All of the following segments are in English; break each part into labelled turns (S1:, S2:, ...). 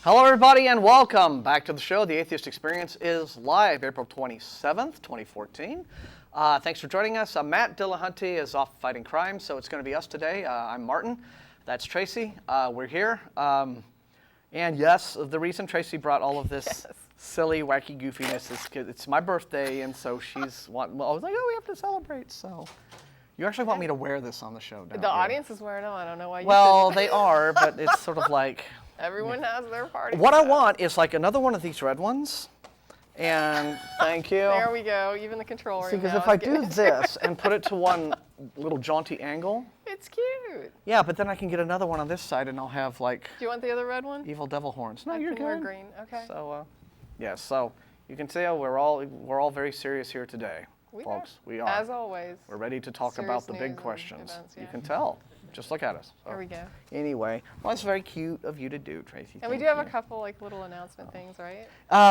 S1: Hello, everybody, and welcome back to the show. The Atheist Experience is live April 27th, 2014. Thanks for joining us. Matt Dillahunty is off fighting crime, so it's going to be us today. I'm Martin. That's Tracie. We're here. And yes, the reason Tracie brought all of this silly, wacky goofiness is because it's my birthday, and so I was like, oh, we have to celebrate, so... You actually want me to wear this on the show, don't you?
S2: The audience is wearing them. I don't know why you
S1: Well, they are, but it's sort of like...
S2: Everyone has their party.
S1: What I want is like another one of these red ones. And thank you.
S2: There we go. Even the control room.
S1: See, because if I do this and put it to one little jaunty angle.
S2: It's cute.
S1: Yeah, but then I can get another one on this side and I'll have like...
S2: Do you want the other red one?
S1: Evil devil horns. No,
S2: I
S1: you're
S2: can wear
S1: good.
S2: green. Okay.
S1: So, yeah, so you can see we're all very serious here today.
S2: We
S1: folks.
S2: are.
S1: We are.
S2: As always.
S1: We're ready to talk
S2: Serious
S1: about the
S2: news
S1: big
S2: and
S1: questions.
S2: events, yeah.
S1: You can tell. Just look at us. So.
S2: Here we go.
S1: Anyway, well, it's very cute of you to do, Tracie.
S2: And we do have a couple like little announcement things, right?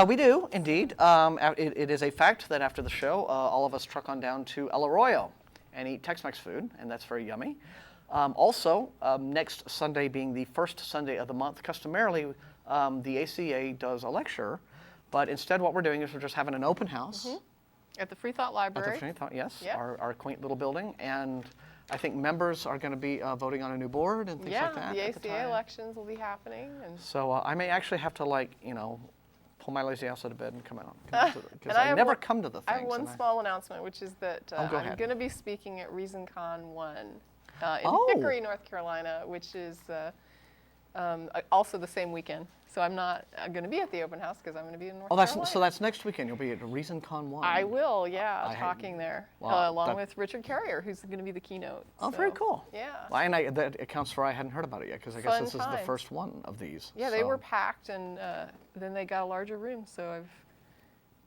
S1: We do, indeed. It is a fact that after the show, all of us truck on down to El Arroyo and eat Tex-Mex food, and that's very yummy. Also, next Sunday being the first Sunday of the month, customarily the ACA does a lecture, but instead what we're doing is we're just having an open house.
S2: Mm-hmm. At the Free Thought Library.
S1: At the Free Thought, yes,
S2: yep.
S1: our quaint little building, and I think members are going to be voting on a new board and things like that.
S2: Yeah, the ACA elections will be happening. And
S1: so I may actually have to, like, pull my lazy ass out of bed and come out. Because I never come to the things.
S2: I have one small announcement, which is that I'm going to be speaking at ReasonCon 1 in Hickory, North Carolina, which is also the same weekend. So I'm not going to be at the open house because I'm going to be in North Carolina.
S1: So that's next weekend. You'll be at ReasonCon 1.
S2: I will, yeah, talking there, along with Richard Carrier, who's going to be the keynote.
S1: Oh, very cool.
S2: Yeah.
S1: Well, and that accounts for I hadn't heard about it yet, because I guess this is the first one of these.
S2: Yeah, they were packed, and then they got a larger room. So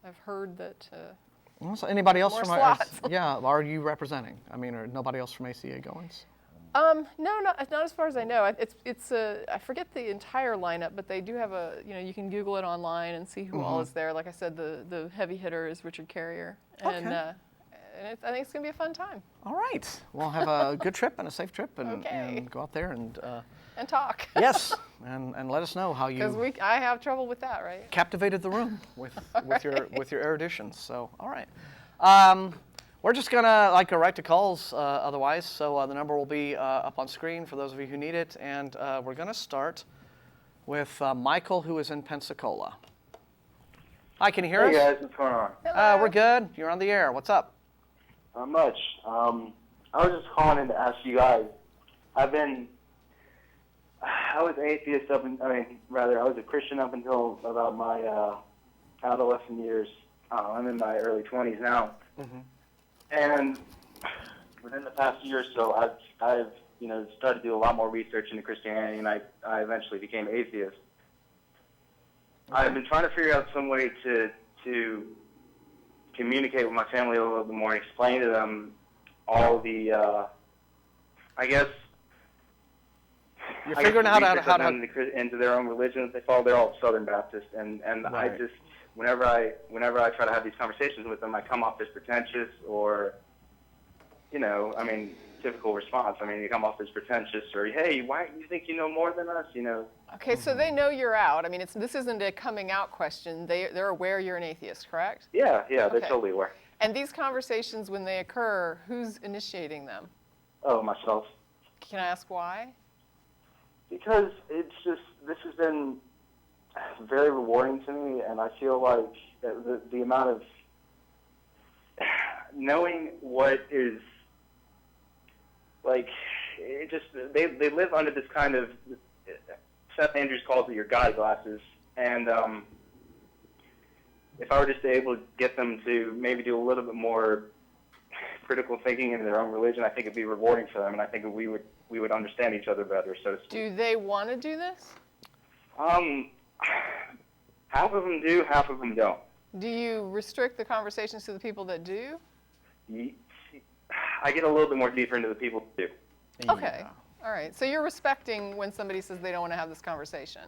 S2: I've heard that.
S1: So anybody else
S2: more
S1: from
S2: slots.
S1: are you representing? I mean, are nobody else from ACA going?
S2: No, not as far as I know. It's I forget the entire lineup, but they do have you can Google it online and see who all is there. Like I said, the heavy hitter is Richard Carrier, and I think it's gonna be a fun time.
S1: All right, we'll have a good trip and a safe trip, and go out there and
S2: talk.
S1: Yes, and let us know how you.
S2: Because I have trouble with that, right?
S1: Captivated the room with your erudition. So all right. We're just going to go right to calls otherwise, so the number will be up on screen for those of you who need it, and we're going to start with Michael, who is in Pensacola. Hi, can you hear us?
S3: Hey guys, what's going on?
S1: We're good. You're on the air. What's up?
S3: Not much. I was just calling in to ask you guys. I was atheist I was a Christian up until about my adolescent years. I'm in my early 20s now. Mm-hmm. And within the past year or so, I've started to do a lot more research into Christianity, and I eventually became atheist. Okay. I've been trying to figure out some way to communicate with my family a little bit more and explain to them all the, I guess.
S1: You're figuring out how to
S3: into their own religion. They follow. They're all Southern Baptist, and right. I just. Whenever I try to have these conversations with them, I come off as pretentious or, typical response. You come off as pretentious or, hey, why do you think you know more than us,
S2: Okay, so they know you're out. This isn't a coming out question. They're aware you're an atheist, correct?
S3: Yeah, they're totally aware.
S2: And these conversations, when they occur, who's initiating them?
S3: Oh, myself.
S2: Can I ask why?
S3: Because this has been very rewarding to me, and I feel like the amount of knowing what is like, they live under this kind of, Seth Andrews calls it your God glasses, and if I were just able to get them to maybe do a little bit more critical thinking into their own religion, I think it'd be rewarding for them, and I think we would understand each other better, so to speak.
S2: Do they want to do this?
S3: Half of them do, half of them don't.
S2: Do you restrict the conversations to the people that do?
S3: I get a little bit more deeper into the people who do.
S2: Okay. All right. So you're respecting when somebody says they don't want to have this conversation.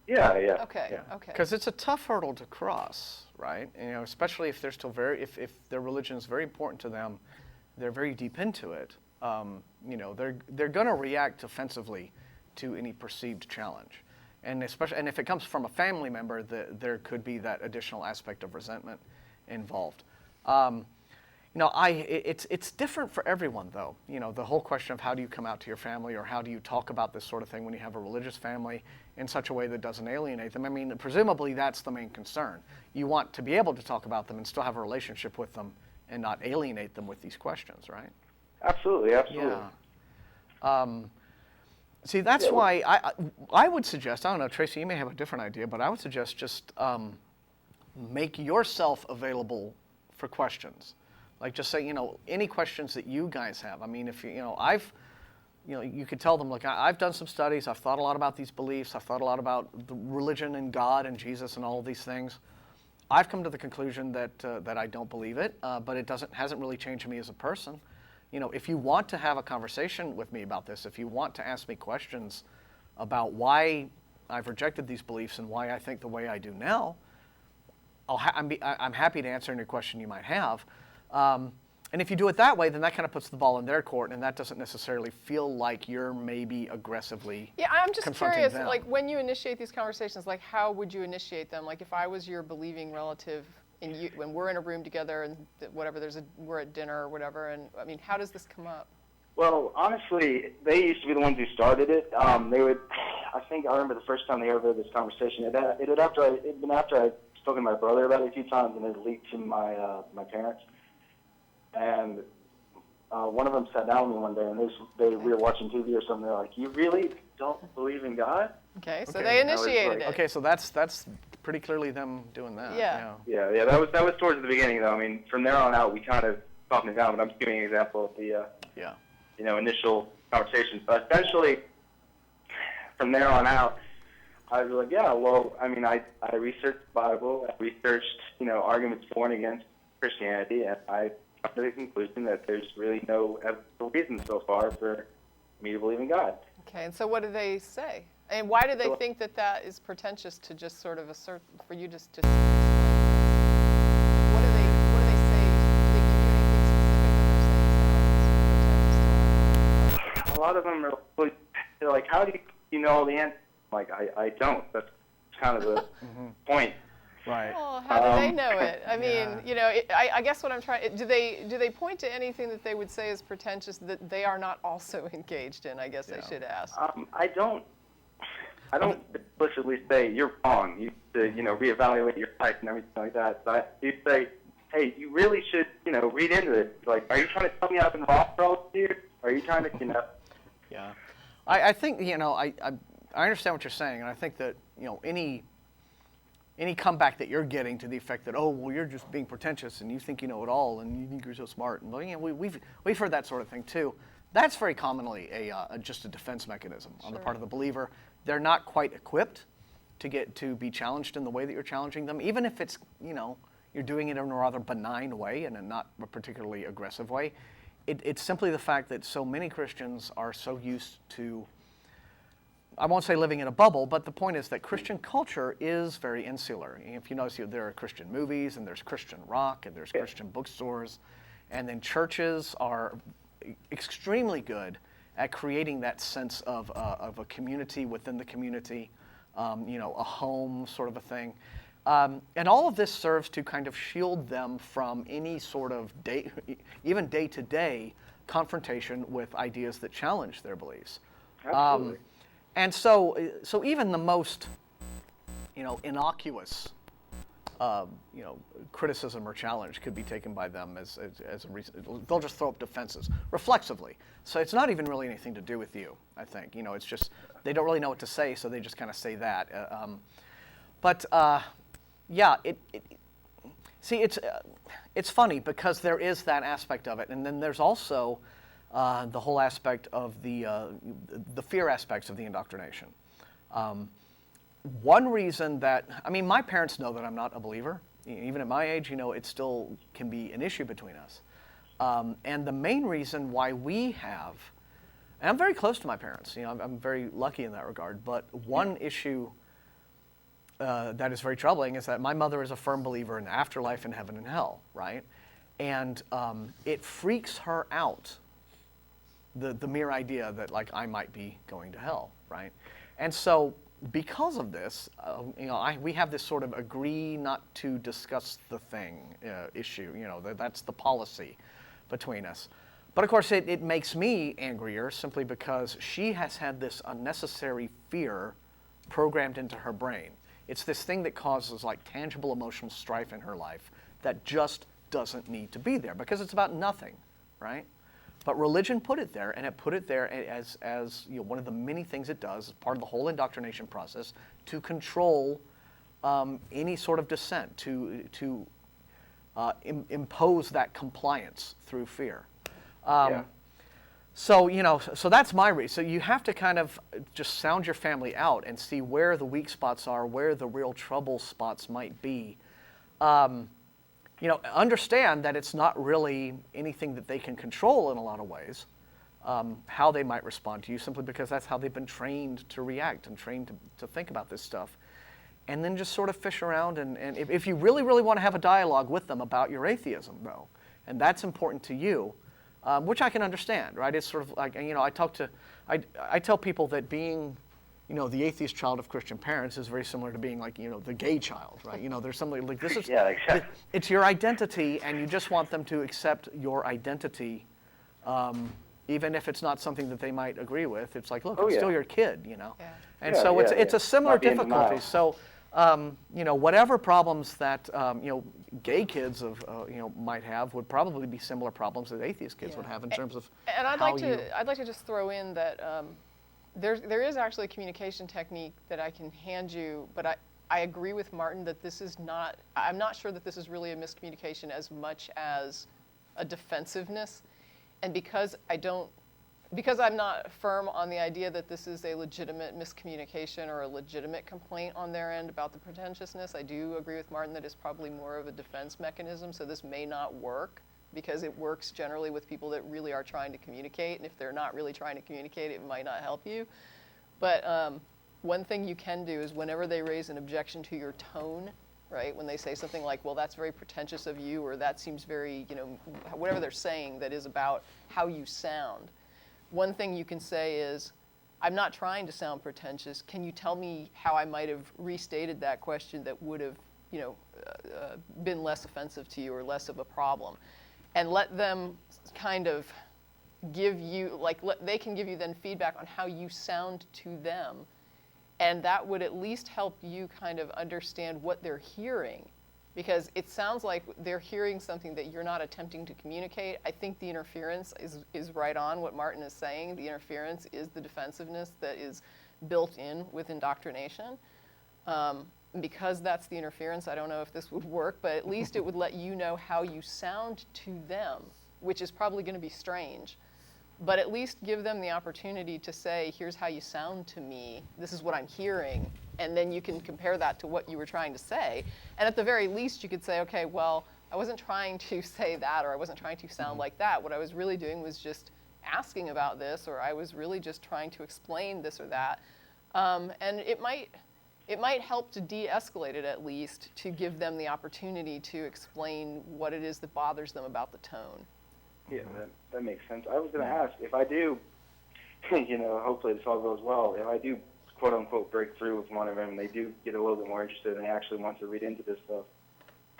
S3: Yeah.
S2: Okay.
S1: Yeah.
S2: Okay.
S1: Because it's a tough hurdle to cross, right? You know, especially if they're still if their religion is very important to them, they're very deep into it. You know, they're going to react offensively to any perceived challenge, and if it comes from a family member, there could be that additional aspect of resentment involved. You know, it's different for everyone, though. You know, the whole question of how do you come out to your family, or how do you talk about this sort of thing when you have a religious family in such a way that doesn't alienate them. I mean, presumably that's the main concern. You want to be able to talk about them and still have a relationship with them and not alienate them with these questions, right?
S3: Absolutely.
S1: Yeah. See, that's why I would suggest, I don't know, Tracie, you may have a different idea, but I would suggest just make yourself available for questions. Like, just say, you know, any questions that you guys have. I mean, if you could tell them, look, I've done some studies. I've thought a lot about these beliefs. I've thought a lot about the religion and God and Jesus and all of these things. I've come to the conclusion that I don't believe it, but it hasn't really changed me as a person. You know, if you want to have a conversation with me about this, if you want to ask me questions about why I've rejected these beliefs and why I think the way I do now, I'm happy to answer any question you might have. And if you do it that way, then that kind of puts the ball in their court, and that doesn't necessarily feel like you're maybe aggressively
S2: I'm just curious,
S1: them.
S2: like, when you initiate these conversations, like, how would you initiate them? Like, if I was your believing relative, and when we're in a room together and whatever, we're at dinner or whatever, and I mean, how does this come up?
S3: Well, honestly, they used to be the ones who started it. They would, I remember the first time they ever had this conversation. It had been after I'd spoken to my brother about it a few times, and it leaked to my parents. And one of them sat down with me one day, and we were watching TV or something. They're like, "You really don't believe in God?"
S2: Okay, so they initiated it.
S1: Okay, so that's pretty clearly them doing that.
S2: Yeah.
S3: Yeah. That was towards the beginning, though. I mean, from there on out, we kind of calmed it down. But I'm just giving an example of the initial conversations. But essentially, from there on out, I was like, yeah. Well, I mean, I researched the Bible. I researched arguments for and against Christianity, and I to the conclusion that there's really no reason so far for me to believe in God.
S2: Okay, and so what do they say? And why do they think that is pretentious to just sort of assert, for you just to... What do they say? Do they give you anything specific that they're saying is pretentious to?
S3: A lot of them they're like, how do you know all the answers? Like, I don't. That's kind of the point.
S1: Right.
S2: Well, how do they know it? I mean, I guess what I'm trying, do they point to anything that they would say is pretentious that they are not also engaged in, I guess I should ask.
S3: I don't explicitly say you're wrong. You reevaluate your life and everything like that. But you say, hey, you really should, read into it. Like, are you trying to tell me I've been wrong for all these years? Or are you trying to,
S1: Yeah. I think, I understand what you're saying, and I think that, any comeback that you're getting to the effect that, oh, well, you're just being pretentious and you think you know it all and you think you're so smart, and we've heard that sort of thing too. That's very commonly just a defense mechanism on the part of the believer. They're not quite equipped to be challenged in the way that you're challenging them, even if it's you're doing it in a rather benign way and in not a particularly aggressive way. It's simply the fact that so many Christians are so used to, I won't say living in a bubble, but the point is that Christian culture is very insular. If you notice, there are Christian movies, and there's Christian rock, and there's Christian bookstores, and then churches are extremely good at creating that sense of a community within the community, a home sort of a thing. And all of this serves to kind of shield them from any sort of even day-to-day confrontation with ideas that challenge their beliefs.
S3: Absolutely.
S1: And so even the most, innocuous, criticism or challenge could be taken by them as a reason. They'll just throw up defenses reflexively. So it's not even really anything to do with you, I think. It's just they don't really know what to say, so they just kind of say that. See, it's funny because there is that aspect of it, and then there's also the whole aspect of the fear aspects of the indoctrination. One reason that, I mean, my parents know that I'm not a believer. Even at my age, it still can be an issue between us. And the main reason why we have, and I'm very close to my parents, I'm very lucky in that regard, but one issue that is very troubling is that my mother is a firm believer in afterlife and heaven and hell, right? And it freaks her out, the mere idea that like I might be going to hell, right? And so because of this, we have this sort of agree not to discuss the thing issue, that's the policy between us. But of course it makes me angrier simply because she has had this unnecessary fear programmed into her brain. It's this thing that causes like tangible emotional strife in her life that just doesn't need to be there because it's about nothing, right? But religion put it there, and it put it there as one of the many things it does as part of the whole indoctrination process to control any sort of dissent, to impose that compliance through fear. So that's my reason. So you have to kind of just sound your family out and see where the weak spots are, where the real trouble spots might be. Understand that it's not really anything that they can control in a lot of ways, how they might respond to you, simply because that's how they've been trained to react and trained to think about this stuff. And then just sort of fish around, and if you really, really want to have a dialogue with them about your atheism, though, and that's important to you, which I can understand, right? It's sort of like, I tell people that being, the atheist child of Christian parents is very similar to being like, the gay child, right? There's something like this is,
S3: yeah, exactly.
S1: It's your identity, and you just want them to accept your identity, even if it's not something that they might agree with. It's like, look, I'm still your kid,
S2: Yeah.
S1: And so it's a similar difficulty. So, whatever problems that gay kids might have would probably be similar problems that atheist kids would have in terms of. And
S2: I'd like to just throw in that there is actually a communication technique that I can hand you, but I agree with Martin that this is not. I'm not sure that this is really a miscommunication as much as a defensiveness, and because I'm not firm on the idea that this is a legitimate miscommunication or a legitimate complaint on their end about the pretentiousness, I do agree with Martin that it's probably more of a defense mechanism, so this may not work because it works generally with people that really are trying to communicate, and if they're not really trying to communicate, it might not help you. But one thing you can do is whenever they raise an objection to your tone, right, when they say something like, well, that's very pretentious of you, or that seems very, whatever they're saying that is about how you sound, one thing you can say is, I'm not trying to sound pretentious. Can you tell me how I might have restated that question that would have, been less offensive to you or less of a problem? And let them kind of give you, they can give you then feedback on how you sound to them. And that would at least help you kind of understand what they're hearing. Because it sounds like they're hearing something that you're not attempting to communicate. I think the interference is right on what Martin is saying. The interference is the defensiveness that is built in with indoctrination. Because that's the interference, I don't know if this would work, but at least it would let you know how you sound to them, which is probably going to be strange. But at least give them the opportunity to say, here's how you sound to me, this is what I'm hearing, and then you can compare that to what you were trying to say. And at the very least, you could say, okay, well, I wasn't trying to say that, or I wasn't trying to sound like that. What I was really doing was just asking about this, or I was really just trying to explain this or that. And it might help to de-escalate it at least, to give them the opportunity to explain what it is that bothers them about the tone.
S3: Yeah, that makes sense. I was going to ask, if I do, hopefully this all goes well, if I do quote-unquote break through with one of them, and they do get a little bit more interested and they actually want to read into this stuff.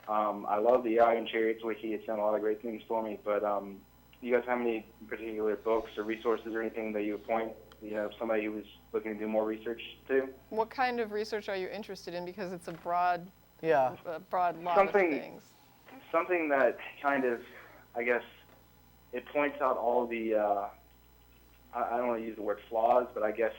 S3: I love the Eyal and Chariots wiki. It's done a lot of great things for me, but do you guys have any particular books or resources or anything that you would point, somebody who was looking to do more research to?
S2: What kind of research are you interested in? Because it's a broad lot of things.
S3: Something that kind of, I guess, it points out all the, I don't want to use the word flaws, but I guess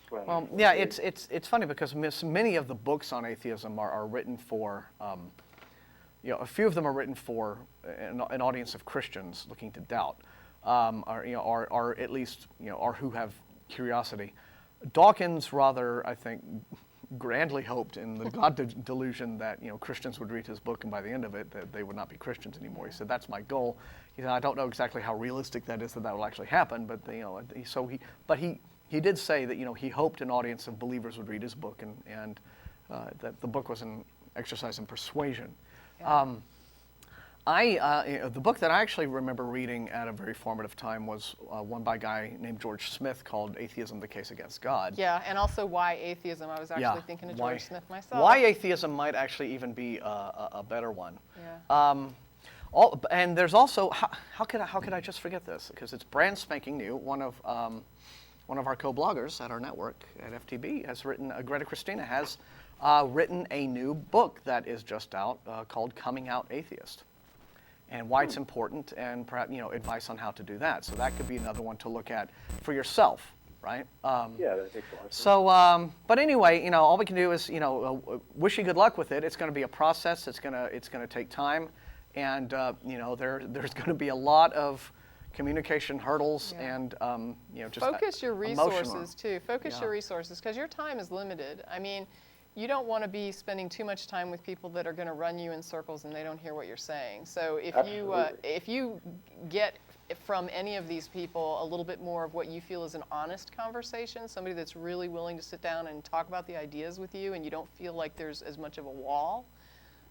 S3: explain.
S1: Well, yeah, it's funny because many of the books on atheism are written for, a few of them are written for an audience of Christians looking to doubt, or at least or who have curiosity. Dawkins rather, I think, grandly hoped in the God delusion that Christians would read his book and by the end of it that they would not be Christians anymore. He said that's my goal. He said I don't know exactly how realistic that is that will actually happen, but he did say that he hoped an audience of believers would read his book and that the book was an exercise in persuasion.
S2: Yeah.
S1: The book that I actually remember reading at a very formative time was one by a guy named George Smith called Atheism, the Case Against God.
S2: Yeah, and also Why Atheism. I was actually thinking of George Smith myself.
S1: Why Atheism might actually even be a better one.
S2: Yeah.
S1: And there's also, how could I just forget this? Because it's brand spanking new. One of our co-bloggers at our network at FTB has written, Greta Christina has written a new book that is just out called Coming Out Atheist. And why it's important, and perhaps advice on how to do that. So that could be another one to look at for yourself, right?
S3: Yeah, that makes a lot of sense.
S1: So, but anyway, all we can do is wish you good luck with it. It's going to be a process. It's going to take time, and there's going to be a lot of communication hurdles and just
S2: focus your resources too. Focus
S1: Yeah.
S2: your resources because your time is limited. I mean, you don't want to be spending too much time with people that are going to run you in circles and they don't hear what you're saying. So if you get from any of these people a little bit more of what you feel is an honest conversation, somebody that's really willing to sit down and talk about the ideas with you, and you don't feel like there's as much of a wall,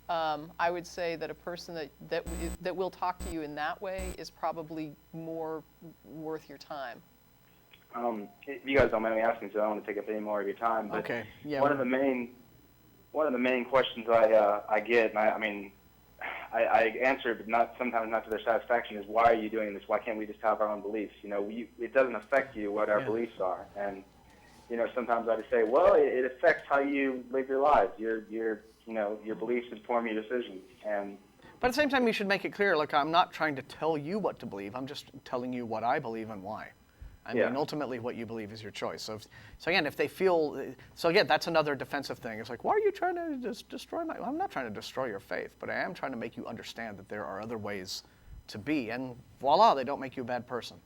S2: I would say that a person that will talk to you in that way is probably more worth your time.
S3: You guys don't mind me asking, so I don't want to take up any more of your time. But
S1: okay. Yeah.
S3: One of the main questions I get, and I answer, but sometimes not to their satisfaction, is why are you doing this? Why can't we just have our own beliefs? It doesn't affect you what our beliefs are, and sometimes I just say, well, it affects how you live your lives. Your beliefs inform your decisions, and.
S1: But at the same time, you should make it clear. Look, I'm not trying to tell you what to believe. I'm just telling you what I believe and why. I mean, ultimately, what you believe is your choice. So again, if they feel, that's another defensive thing. It's like, why are you trying to destroy my? I'm not trying to destroy your faith, but I am trying to make you understand that there are other ways to be, and voila, they don't make you a bad person.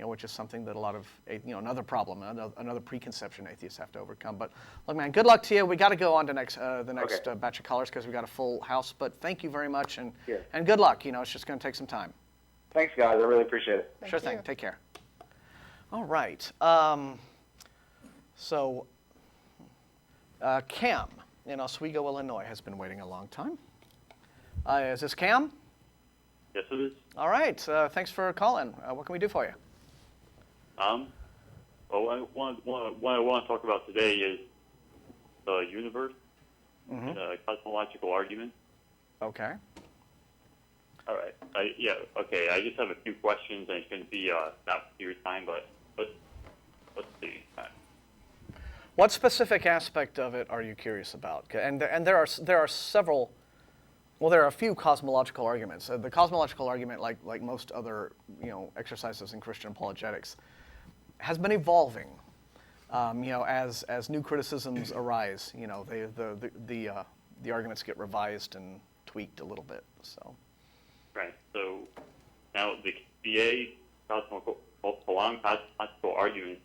S1: Which is something that a lot of, another problem, another preconception atheists have to overcome. But look, man, good luck to you. We got to go on to the next batch of callers because we got a full house. But thank you very much, and good luck. It's just going to take some time.
S3: Thanks, guys. I really appreciate it.
S1: Sure thing. Take care. All right. Cam in Oswego, Illinois, has been waiting a long time. Is this Cam?
S4: Yes, it is.
S1: All right. Thanks for calling. What can we do for you?
S4: What I want to talk about today is the universe, the cosmological argument.
S1: Okay.
S4: All right. Okay. I just have a few questions, and it's going to be not your time, but let's see.
S1: What specific aspect of it are you curious about? And there are several. Well, there are a few cosmological arguments. The cosmological argument, like most other exercises in Christian apologetics, has been evolving. As new criticisms arise, the arguments get revised and tweaked a little bit. So.
S4: Right. So now the cosmological argument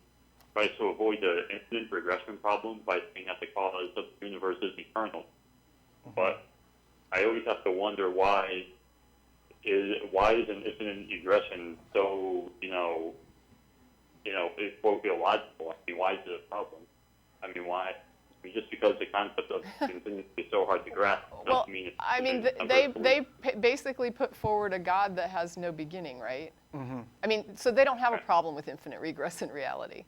S4: tries to avoid the infinite regression problem by saying that the cause of the universe is eternal. But I always have to wonder why is an infinite regression so it's quote illogical. I mean, why is it a problem? I mean, why? I mean, just because the concept of infinity is so hard to grasp doesn't mean it's
S2: they basically put forward a God that has no beginning, right?
S1: Mm-hmm.
S2: I mean, so they don't have a problem with infinite regress in reality.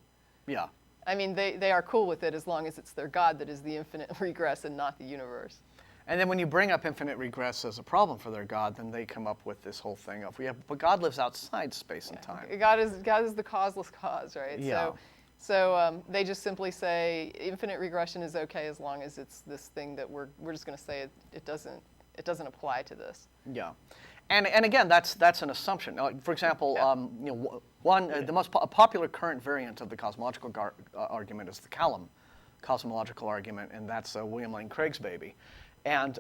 S1: Yeah.
S2: I mean, they are cool with it as long as it's their God that is the infinite regress and not the universe.
S1: And then when you bring up infinite regress as a problem for their God, then they come up with this whole thing of but God lives outside space and time.
S2: God is the causeless cause, right?
S1: Yeah.
S2: So they just simply say infinite regression is okay as long as it's this thing that we're just going to say it doesn't apply to this.
S1: Yeah. And again, that's an assumption. For example, the most popular current variant of the cosmological argument is the Callum cosmological argument, and that's William Lane Craig's baby. And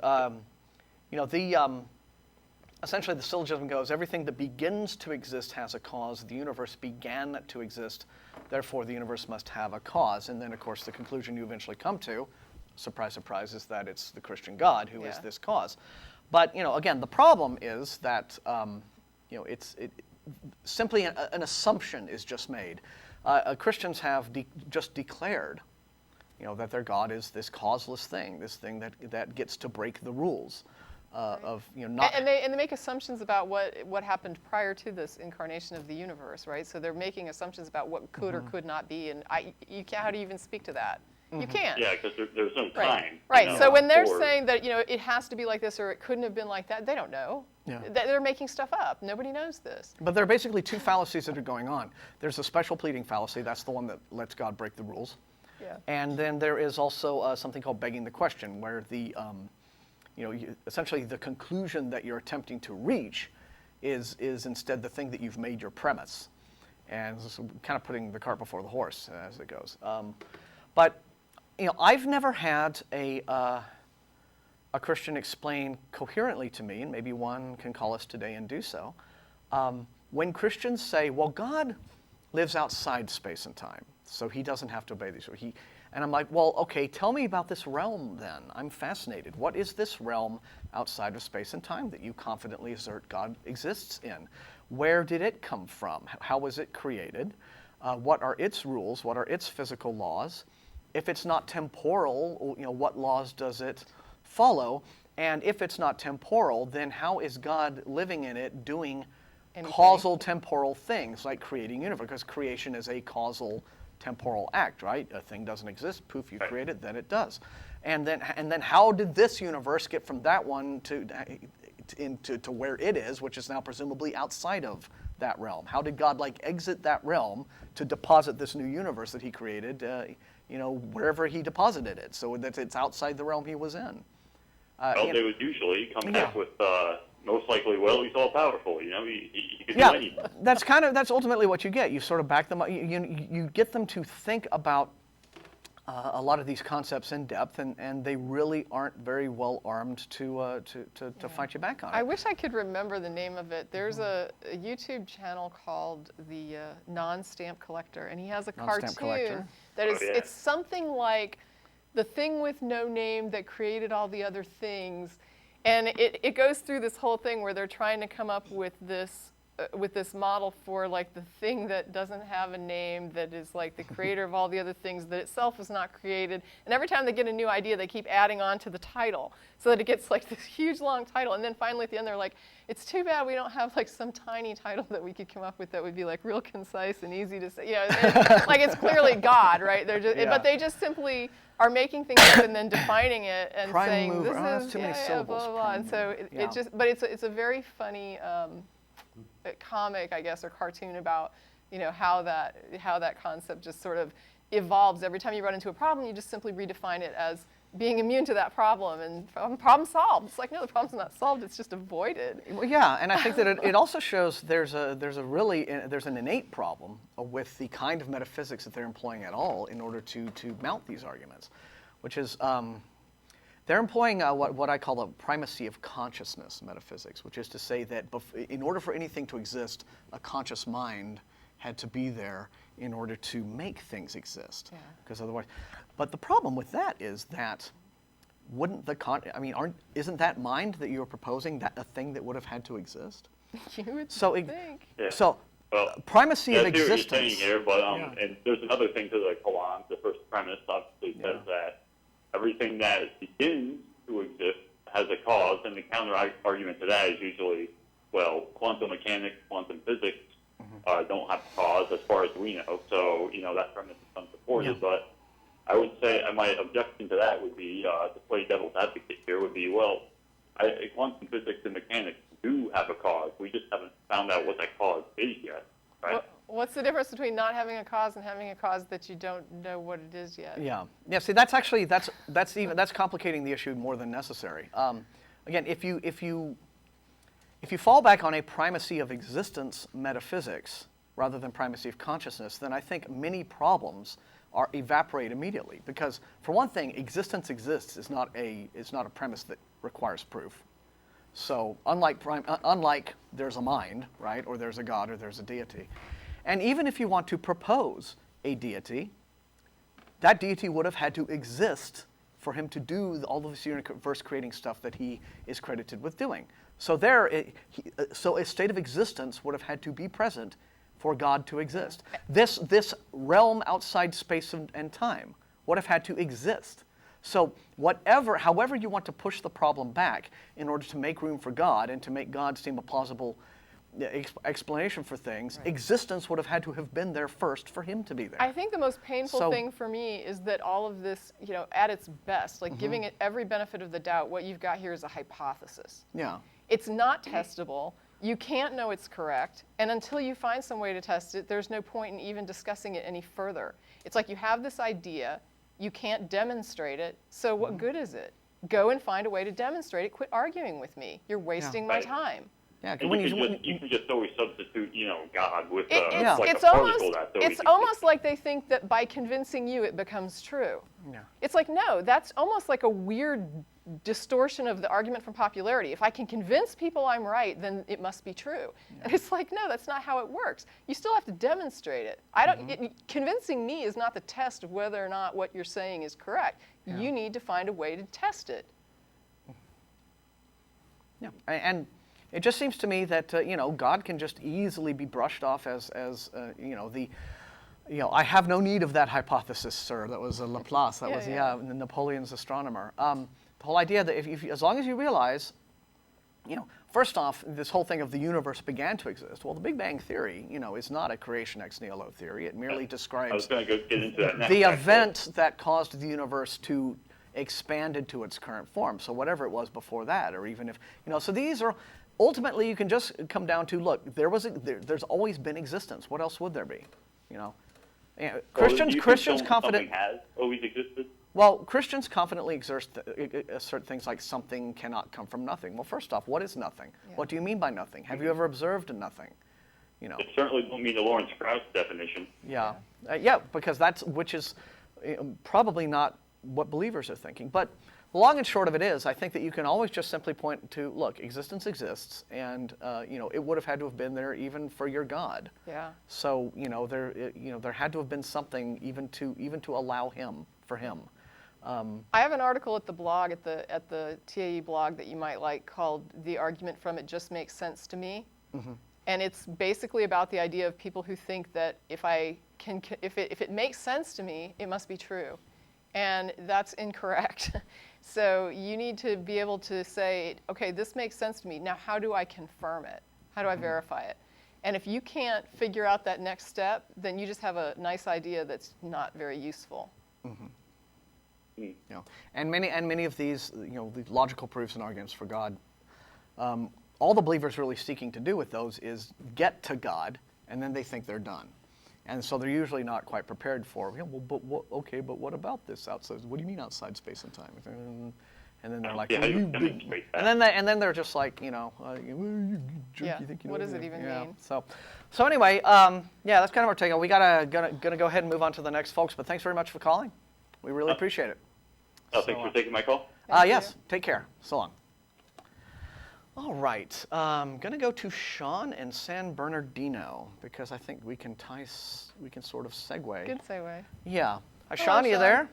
S1: essentially the syllogism goes: everything that begins to exist has a cause. The universe began to exist, therefore the universe must have a cause. And then, of course, the conclusion you eventually come to, surprise, surprise, is that it's the Christian God who is this cause. But again, the problem is that it's simply an assumption is just made. Christians have just declared, that their God is this causeless thing, this thing that gets to break the rules of not. And they
S2: make assumptions about what happened prior to this incarnation of the universe, right? So they're making assumptions about what could or could not be, and how do you even speak to that? You can't.
S4: Yeah, because there's no time.
S2: Right. So when they're saying that it has to be like this or it couldn't have been like that, they don't know. Yeah. They're making stuff up. Nobody knows this.
S1: But there are basically two fallacies that are going on. There's a special pleading fallacy. That's the one that lets God break the rules.
S2: Yeah.
S1: And then there is also something called begging the question, where essentially the conclusion that you're attempting to reach is instead the thing that you've made your premise, and this is kind of putting the cart before the horse as it goes. But I've never had a Christian explain coherently to me, and maybe one can call us today and do so, when Christians say, well, God lives outside space and time, so he doesn't have to obey these. And I'm like, well, okay, tell me about this realm then. I'm fascinated. What is this realm outside of space and time that you confidently assert God exists in? Where did it come from? How was it created? What are its rules? What are its physical laws? If it's not temporal, what laws does it follow? And if it's not temporal, then how is God living in it doing causal temporal things like creating universe? Because creation is a causal temporal act, right? A thing doesn't exist, poof, you create it, then it does. And then how did this universe get from that one to where it is, which is now presumably outside of that realm? How did God exit that realm to deposit this new universe that he created, wherever he deposited it, so that it's outside the realm he was in?
S4: They would usually come back with most likely, well, he's all powerful. He could do anything.
S1: That's ultimately what you get. You sort of back them up. You get them to think about a lot of these concepts in depth, and they really aren't very well armed to fight you back on it.
S2: I wish I could remember the name of it. There's a YouTube channel called the Non-Stamp Collector, and he has a cartoon that is it's something like the thing with no name that created all the other things. And it goes through this whole thing where they're trying to come up with this model for the thing that doesn't have a name, that is the creator of all the other things, that itself was not created. And every time they get a new idea, they keep adding on to the title so that it gets this huge long title. And then finally at the end they're like, it's too bad we don't have some tiny title that we could come up with that would be real concise and easy to say. It's clearly God, right? But they just simply are making things up and then defining it and
S1: Prime
S2: saying
S1: mover.
S2: This is
S1: too many syllables.
S2: blah, blah, blah. And so it's a very funny comic, I guess, or cartoon about how that concept just sort of evolves. Every time you run into a problem, you just simply redefine it as being immune to that problem, and problem solved. It's no, the problem's not solved; it's just avoided.
S1: Well, yeah, and I think that it also shows there's an innate problem with the kind of metaphysics that they're employing at all in order to mount these arguments, which is they're employing what I call a primacy of consciousness metaphysics, which is to say that in order for anything to exist, a conscious mind had to be there in order to make things exist. Because otherwise, but the problem with that is that isn't that mind that you're proposing that a thing that would have had to exist?
S2: You would think.
S1: So primacy of existence.
S4: What you're saying here, but and there's another thing to the koan. The first premise obviously says that everything that begins to exist has a cause, and the counter argument to that is usually, well, quantum mechanics, quantum physics don't have a cause as far as we know. So, that premise is unsupported. But I would say my objection to that would be, to play devil's advocate here, would be, well, quantum physics and mechanics do have a cause. We just haven't found out what that cause is yet, right?
S2: What's the difference between not having a cause and having a cause that you don't know what it is yet?
S1: Yeah. See, that's complicating the issue more than necessary. Again, if you if you fall back on a primacy of existence metaphysics rather than primacy of consciousness, then I think many problems evaporate immediately. Because for one thing, existence exists is not a premise that requires proof. So unlike there's a mind, right, or there's a God, or there's a deity. And even if you want to propose a deity, that deity would have had to exist for him to do all of this universe-creating stuff that he is credited with doing. So so a state of existence would have had to be present for God to exist. This realm outside space and time would have had to exist. So however you want to push the problem back in order to make room for God and to make God seem a plausible explanation for things, existence would have had to have been there first for him to be there.
S2: I think the most painful thing for me is that all of this, at its best, like giving it every benefit of the doubt, what you've got here is a hypothesis.
S1: Yeah.
S2: It's not testable. You can't know it's correct. And until you find some way to test it, there's no point in even discussing it any further. It's like you have this idea, you can't demonstrate it, so what good is it? Go and find a way to demonstrate it. Quit arguing with me. You're wasting my time.
S1: Yeah,
S4: and you can just always substitute, God with
S2: it's
S4: a particle that's always
S2: almost like they think that by convincing you it becomes true.
S1: Yeah.
S2: It's like, no, that's almost like a weird distortion of the argument from popularity. If I can convince people I'm right, then it must be true. Yeah. And it's like, no, that's not how it works. You still have to demonstrate it. Convincing me is not the test of whether or not what you're saying is correct. Yeah. You need to find a way to test it.
S1: Yeah, and it just seems to me that God can just easily be brushed off as I have no need of that hypothesis, sir. That was Laplace. That was Napoleon's astronomer. The whole idea that if as long as you realize, first off, this whole thing of the universe began to exist. Well, the Big Bang Theory, is not a creation ex nihilo theory. It merely describes
S4: I was going to get into that next,
S1: the event that caused the universe to expand into its current form. So whatever it was before that, or even if so these are. Ultimately, you can just come down to, look, there's always been existence. What else would there be? Christians confident
S4: has always existed.
S1: Well, Christians confidently assert things like something cannot come from nothing. Well, first off, what is nothing? Yeah. What do you mean by nothing? Have you ever observed a nothing?
S4: It certainly don't mean the Lawrence Krauss definition.
S1: Yeah, because which is probably not what believers are thinking. But the long and short of it is, I think that you can always just simply point to, look, existence exists, and it would have had to have been there even for your God.
S2: Yeah.
S1: So there had to have been something even to allow for him.
S2: I have an article at the blog at the TAE blog that you might like called "The Argument from It Just Makes Sense to Me," and it's basically about the idea of people who think that if it makes sense to me, it must be true, and that's incorrect. So you need to be able to say, okay, this makes sense to me. Now, how do I confirm it? How do I verify it? And if you can't figure out that next step, then you just have a nice idea that's not very useful.
S1: And many of these, the logical proofs and arguments for God, all the believers really seeking to do with those is get to God, and then they think they're done. And so they're usually not quite prepared for, but what about this outside? What do you mean outside space and time? And then they're like, and then they're just like, you think
S2: what does it even mean?
S1: So anyway, that's kind of our take. We gonna go ahead and move on to the next, folks. But thanks very much for calling. We really appreciate it.
S4: Thanks for taking my call.
S1: Yes, take care. So long. All right, I'm going to go to Sean in San Bernardino because I think we can sort of segue.
S2: Good segue.
S1: Yeah. Hi, Sean, are you there?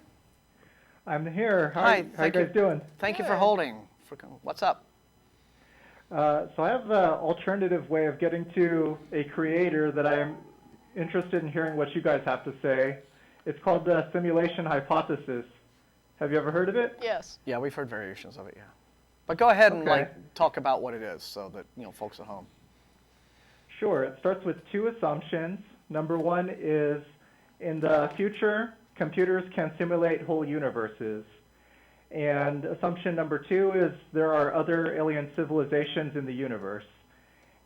S5: I'm here.
S1: Hi.
S5: How you guys doing?
S1: Thank you for holding. What's up?
S5: So I have an alternative way of getting to a creator that I'm interested in hearing what you guys have to say. It's called the simulation hypothesis. Have you ever heard of it?
S2: Yes.
S1: Yeah, we've heard variations of it, yeah. But go ahead and talk about what it is so that folks at home.
S5: Sure. It starts with two assumptions. Number one is in the future, computers can simulate whole universes. And assumption number two is there are other alien civilizations in the universe.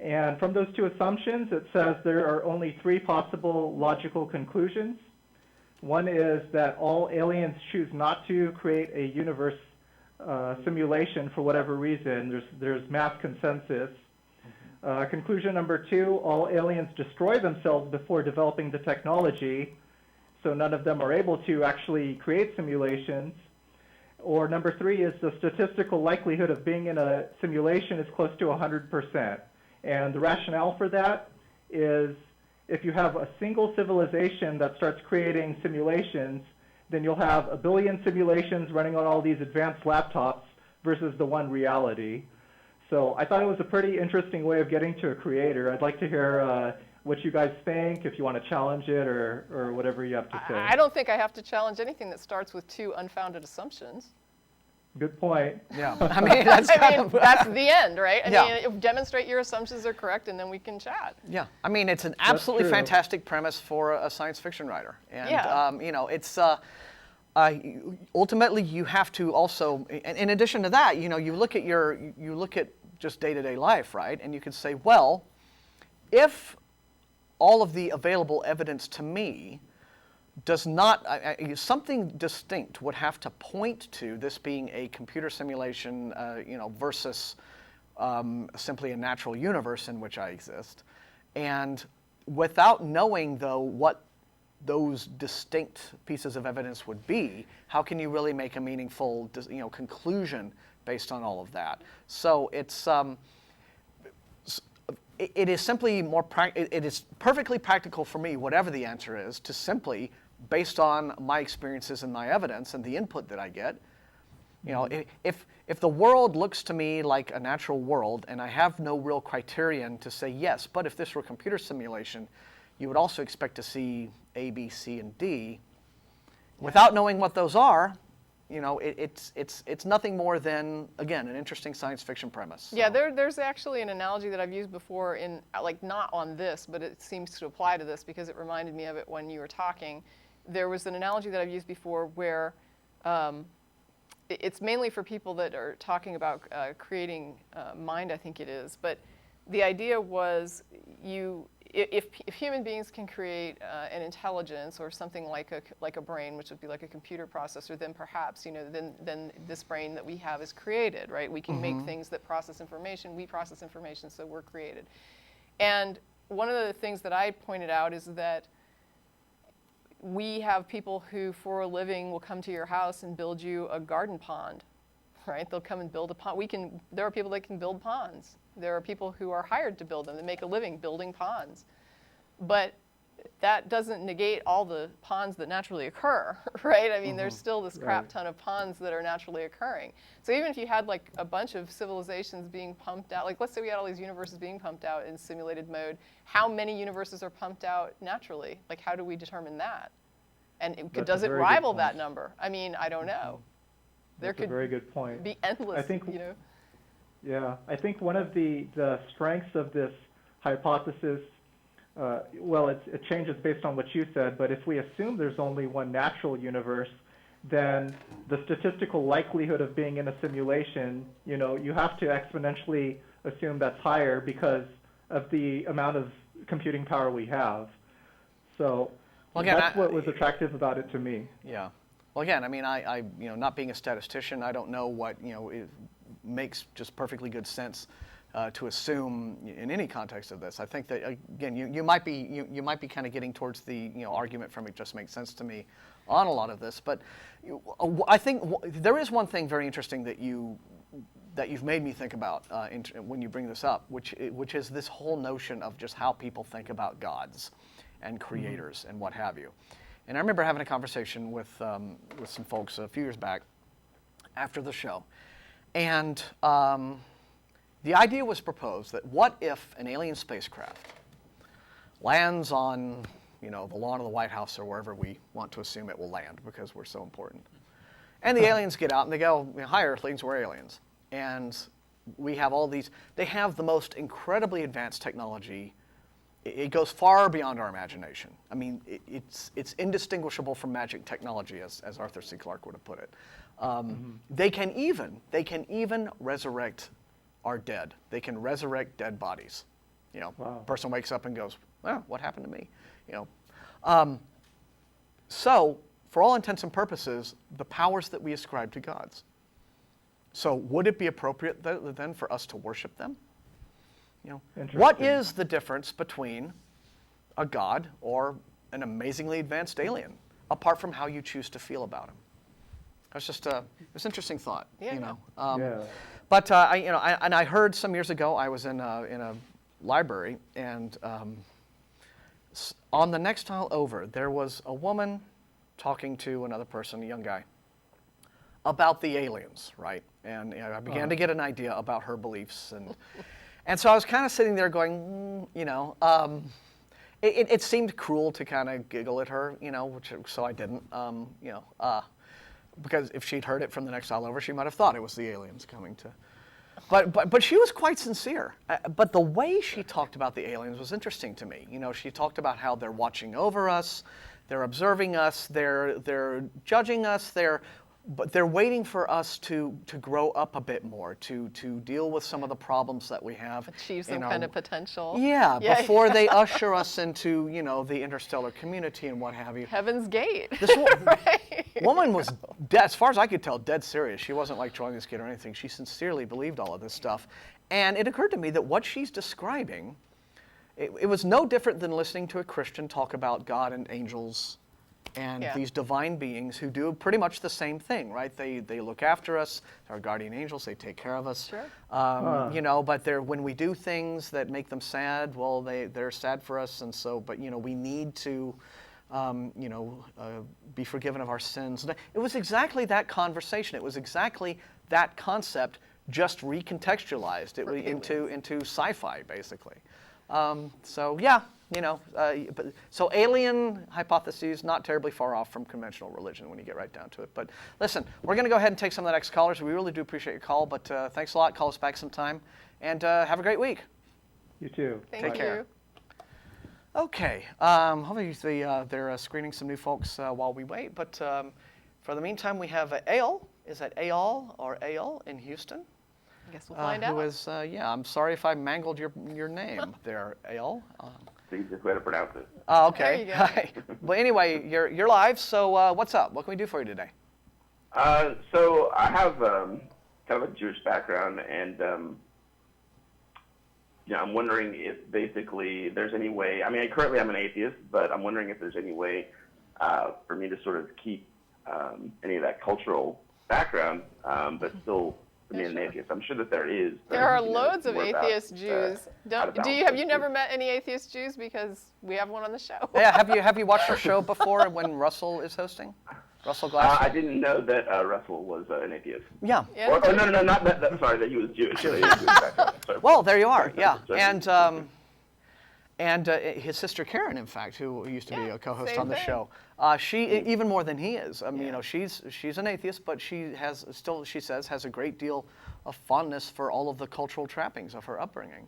S5: And from those two assumptions, it says there are only three possible logical conclusions. One is that all aliens choose not to create a universe simulation for whatever reason. There's mass consensus. Conclusion number 2, all aliens destroy themselves before developing the technology, so none of them are able to actually create simulations. Or number 3 is the statistical likelihood of being in a simulation is close to 100%. And the rationale for that is if you have a single civilization that starts creating simulations, then you'll have a billion simulations running on all these advanced laptops versus the one reality. So I thought it was a pretty interesting way of getting to a creator. I'd like to hear what you guys think, if you want to challenge it or whatever you have to say.
S2: I don't think I have to challenge anything that starts with 2 unfounded assumptions.
S5: Good point.
S1: Yeah, I mean, that's
S2: that's the end, right?
S1: Yeah.
S2: Mean, demonstrate your assumptions are correct, and then we can chat.
S1: Yeah, I mean, it's an absolutely
S5: true.
S1: fantastic premise for a science fiction writer. And,
S2: Yeah.
S1: you know, it's, ultimately you have to also, in addition to that, you know, you look at just day-to-day life, right? And you can say, well, if all of the available evidence to me does not, something distinct would have to point to this being a computer simulation, you know, versus simply a natural universe in which I exist. And without knowing, though, what those distinct pieces of evidence would be, how can you really make a meaningful, you know, conclusion based on all of that? So it's, it is simply more, it is perfectly practical for me, whatever the answer is, to simply, based on my experiences and my evidence and the input that I get, you know, if the world looks to me like a natural world and I have no real criterion to say yes, but if this were a computer simulation, you would also expect to see A, B, C, and D. Without knowing what those are, you know, it's nothing more than, again, an interesting science fiction premise. So.
S2: Yeah, there's actually an analogy that I've used before in, like, not on this, but it seems to apply to this because it reminded me of it when you were talking. There was an analogy that I've used before where it's mainly for people that are talking about creating mind, I think it is. But the idea was if human beings can create an intelligence or something like a brain, which would be like a computer processor, then perhaps, you know, then this brain that we have is created, right? We can make things that process information. We process information, so we're created. And one of the things that I pointed out is that we have people who, for a living, will come to your house and build you a garden pond, right? They'll come and build a pond. There are people that can build ponds. There are people who are hired to build them, that make a living building ponds. But that doesn't negate all the ponds that naturally occur, right? I mean, there's still this crap ton of ponds that are naturally occurring. So even if you had like a bunch of civilizations being pumped out, like let's say we had all these universes being pumped out in simulated mode, how many universes are pumped out naturally? Like, how do we determine that? And does it rival that number? I mean, I don't know.
S5: That's a very good point.
S2: Be endless,
S5: I think,
S2: you know?
S5: Yeah, I think one of the strengths of this hypothesis, well, it changes based on what you said, but if we assume there's only one natural universe, then the statistical likelihood of being in a simulation, you know, you have to exponentially assume that's higher because of the amount of computing power we have. So well, again, that's what was attractive about it to me.
S1: Yeah. Well, again, I mean, I you know, not being a statistician, I don't know what, you know, it makes just perfectly good sense to assume in any context of this. I think that, again, you might be kind of getting towards the, you know, argument from it just makes sense to me on a lot of this. But I think there is one thing very interesting that you've made me think about when you bring this up, which is this whole notion of just how people think about gods and creators and what have you. And I remember having a conversation with some folks a few years back after the show, and the idea was proposed that what if an alien spacecraft lands on, you know, the lawn of the White House or wherever we want to assume it will land because we're so important, and the aliens get out and they go, "Hi, Earthlings, we're aliens," and we have all these. They have the most incredibly advanced technology. It goes far beyond our imagination. I mean, it's indistinguishable from magic technology, as Arthur C. Clarke would have put it. They can even resurrect our dead. They can resurrect dead bodies. You know, a person wakes up and goes, "Well, what happened to me?" You know. So, for all intents and purposes, the powers that we ascribe to gods. So, would it be appropriate then for us to worship them? what is the difference between a god or an amazingly advanced alien, apart from how you choose to feel about him? That's just it's an interesting thought.
S2: Yeah.
S1: But I heard some years ago, I was in a library, and on the next aisle over, there was a woman talking to another person, a young guy, about the aliens, right? And I began to get an idea about her beliefs, and so I was kind of sitting there going, it seemed cruel to kind of giggle at her, so I didn't, because if she'd heard it from the next aisle over, she might have thought it was the aliens coming to. But she was quite sincere. But the way she talked about the aliens was interesting to me. She talked about how they're watching over us, they're observing us, they're judging us, but they're waiting for us to grow up a bit more, to deal with some of the problems that we have.
S2: Achieve some kind of potential.
S1: Yeah, before they usher us into, the interstellar community and what have you.
S2: Heaven's Gate.
S1: This woman was, as far as I could tell, dead serious. She wasn't like trying this kid or anything. She sincerely believed all of this stuff. And it occurred to me that what she's describing, it was no different than listening to a Christian talk about God and angels and these divine beings who do pretty much the same thing, right? They look after us. They're our guardian angels. They take care of us.
S2: Sure.
S1: But when we do things that make them sad, well, they're sad for us, and so. But we need to, be forgiven of our sins. It was exactly that conversation. It was exactly that concept, just recontextualized into sci-fi, basically. So alien hypotheses, not terribly far off from conventional religion when you get right down to it. But listen, we're going to go ahead and take some of the next callers. We really do appreciate your call, but thanks a lot. Call us back sometime, and have a great week.
S5: You too.
S2: Thank you.
S1: Okay. Obviously, they're screening some new folks while we wait, but for the meantime, we have Eyal. Is that Eyal or Eyal in Houston?
S2: I guess we'll find out.
S1: Who is, I'm sorry if I mangled your name there, Eyal.
S6: The easiest way to pronounce it.
S1: Oh, okay.
S2: There you go.
S1: Hi. Well, anyway, you're live, so what's up? What can we do for you today?
S6: So I have kind of a Jewish background, and I'm wondering if basically there's any way, currently I'm an atheist, but I'm wondering if there's any way for me to sort of keep any of that cultural background, but still remain an atheist. I'm sure that there is.
S2: There are loads of atheist Jews. Have you never met any atheist Jews? Because we have one on the show.
S1: Yeah, have you watched our show before when Russell is hosting? Russell Glass?
S6: I didn't know that Russell was an atheist.
S1: Yeah.
S6: No, not that. Sorry, that he was Jewish.
S1: Well, there you are. Yeah, and his sister Karen, in fact, who used to be a co-host on the show, she even more than he is. She's an atheist, but she says has a great deal of fondness for all of the cultural trappings of her upbringing.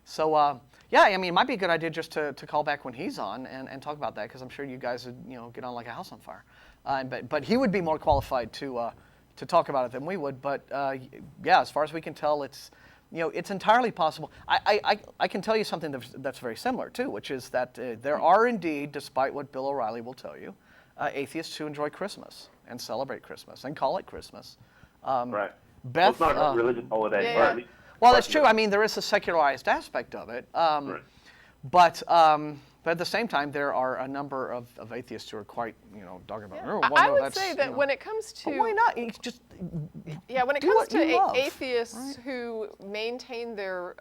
S1: So it might be a good idea just to call back when he's on and talk about that, because I'm sure you guys would get on like a house on fire. But he would be more qualified to talk about it than we would. But as far as we can tell, it's entirely possible. I can tell you something that's very similar too, which is that there are indeed, despite what Bill O'Reilly will tell you, atheists who enjoy Christmas and celebrate Christmas and call it Christmas.
S6: Right.
S1: Beth,
S6: well, it's not a religious holiday.
S2: Yeah.
S1: Well, that's true. There is a secularized aspect of it.
S6: Right.
S1: But at the same time, there are a number of atheists who are quite, talking about.
S2: I would say that when it comes to
S1: why not? It's just
S2: when it
S1: do
S2: comes
S1: what you
S2: to
S1: love,
S2: atheists
S1: right?
S2: who maintain their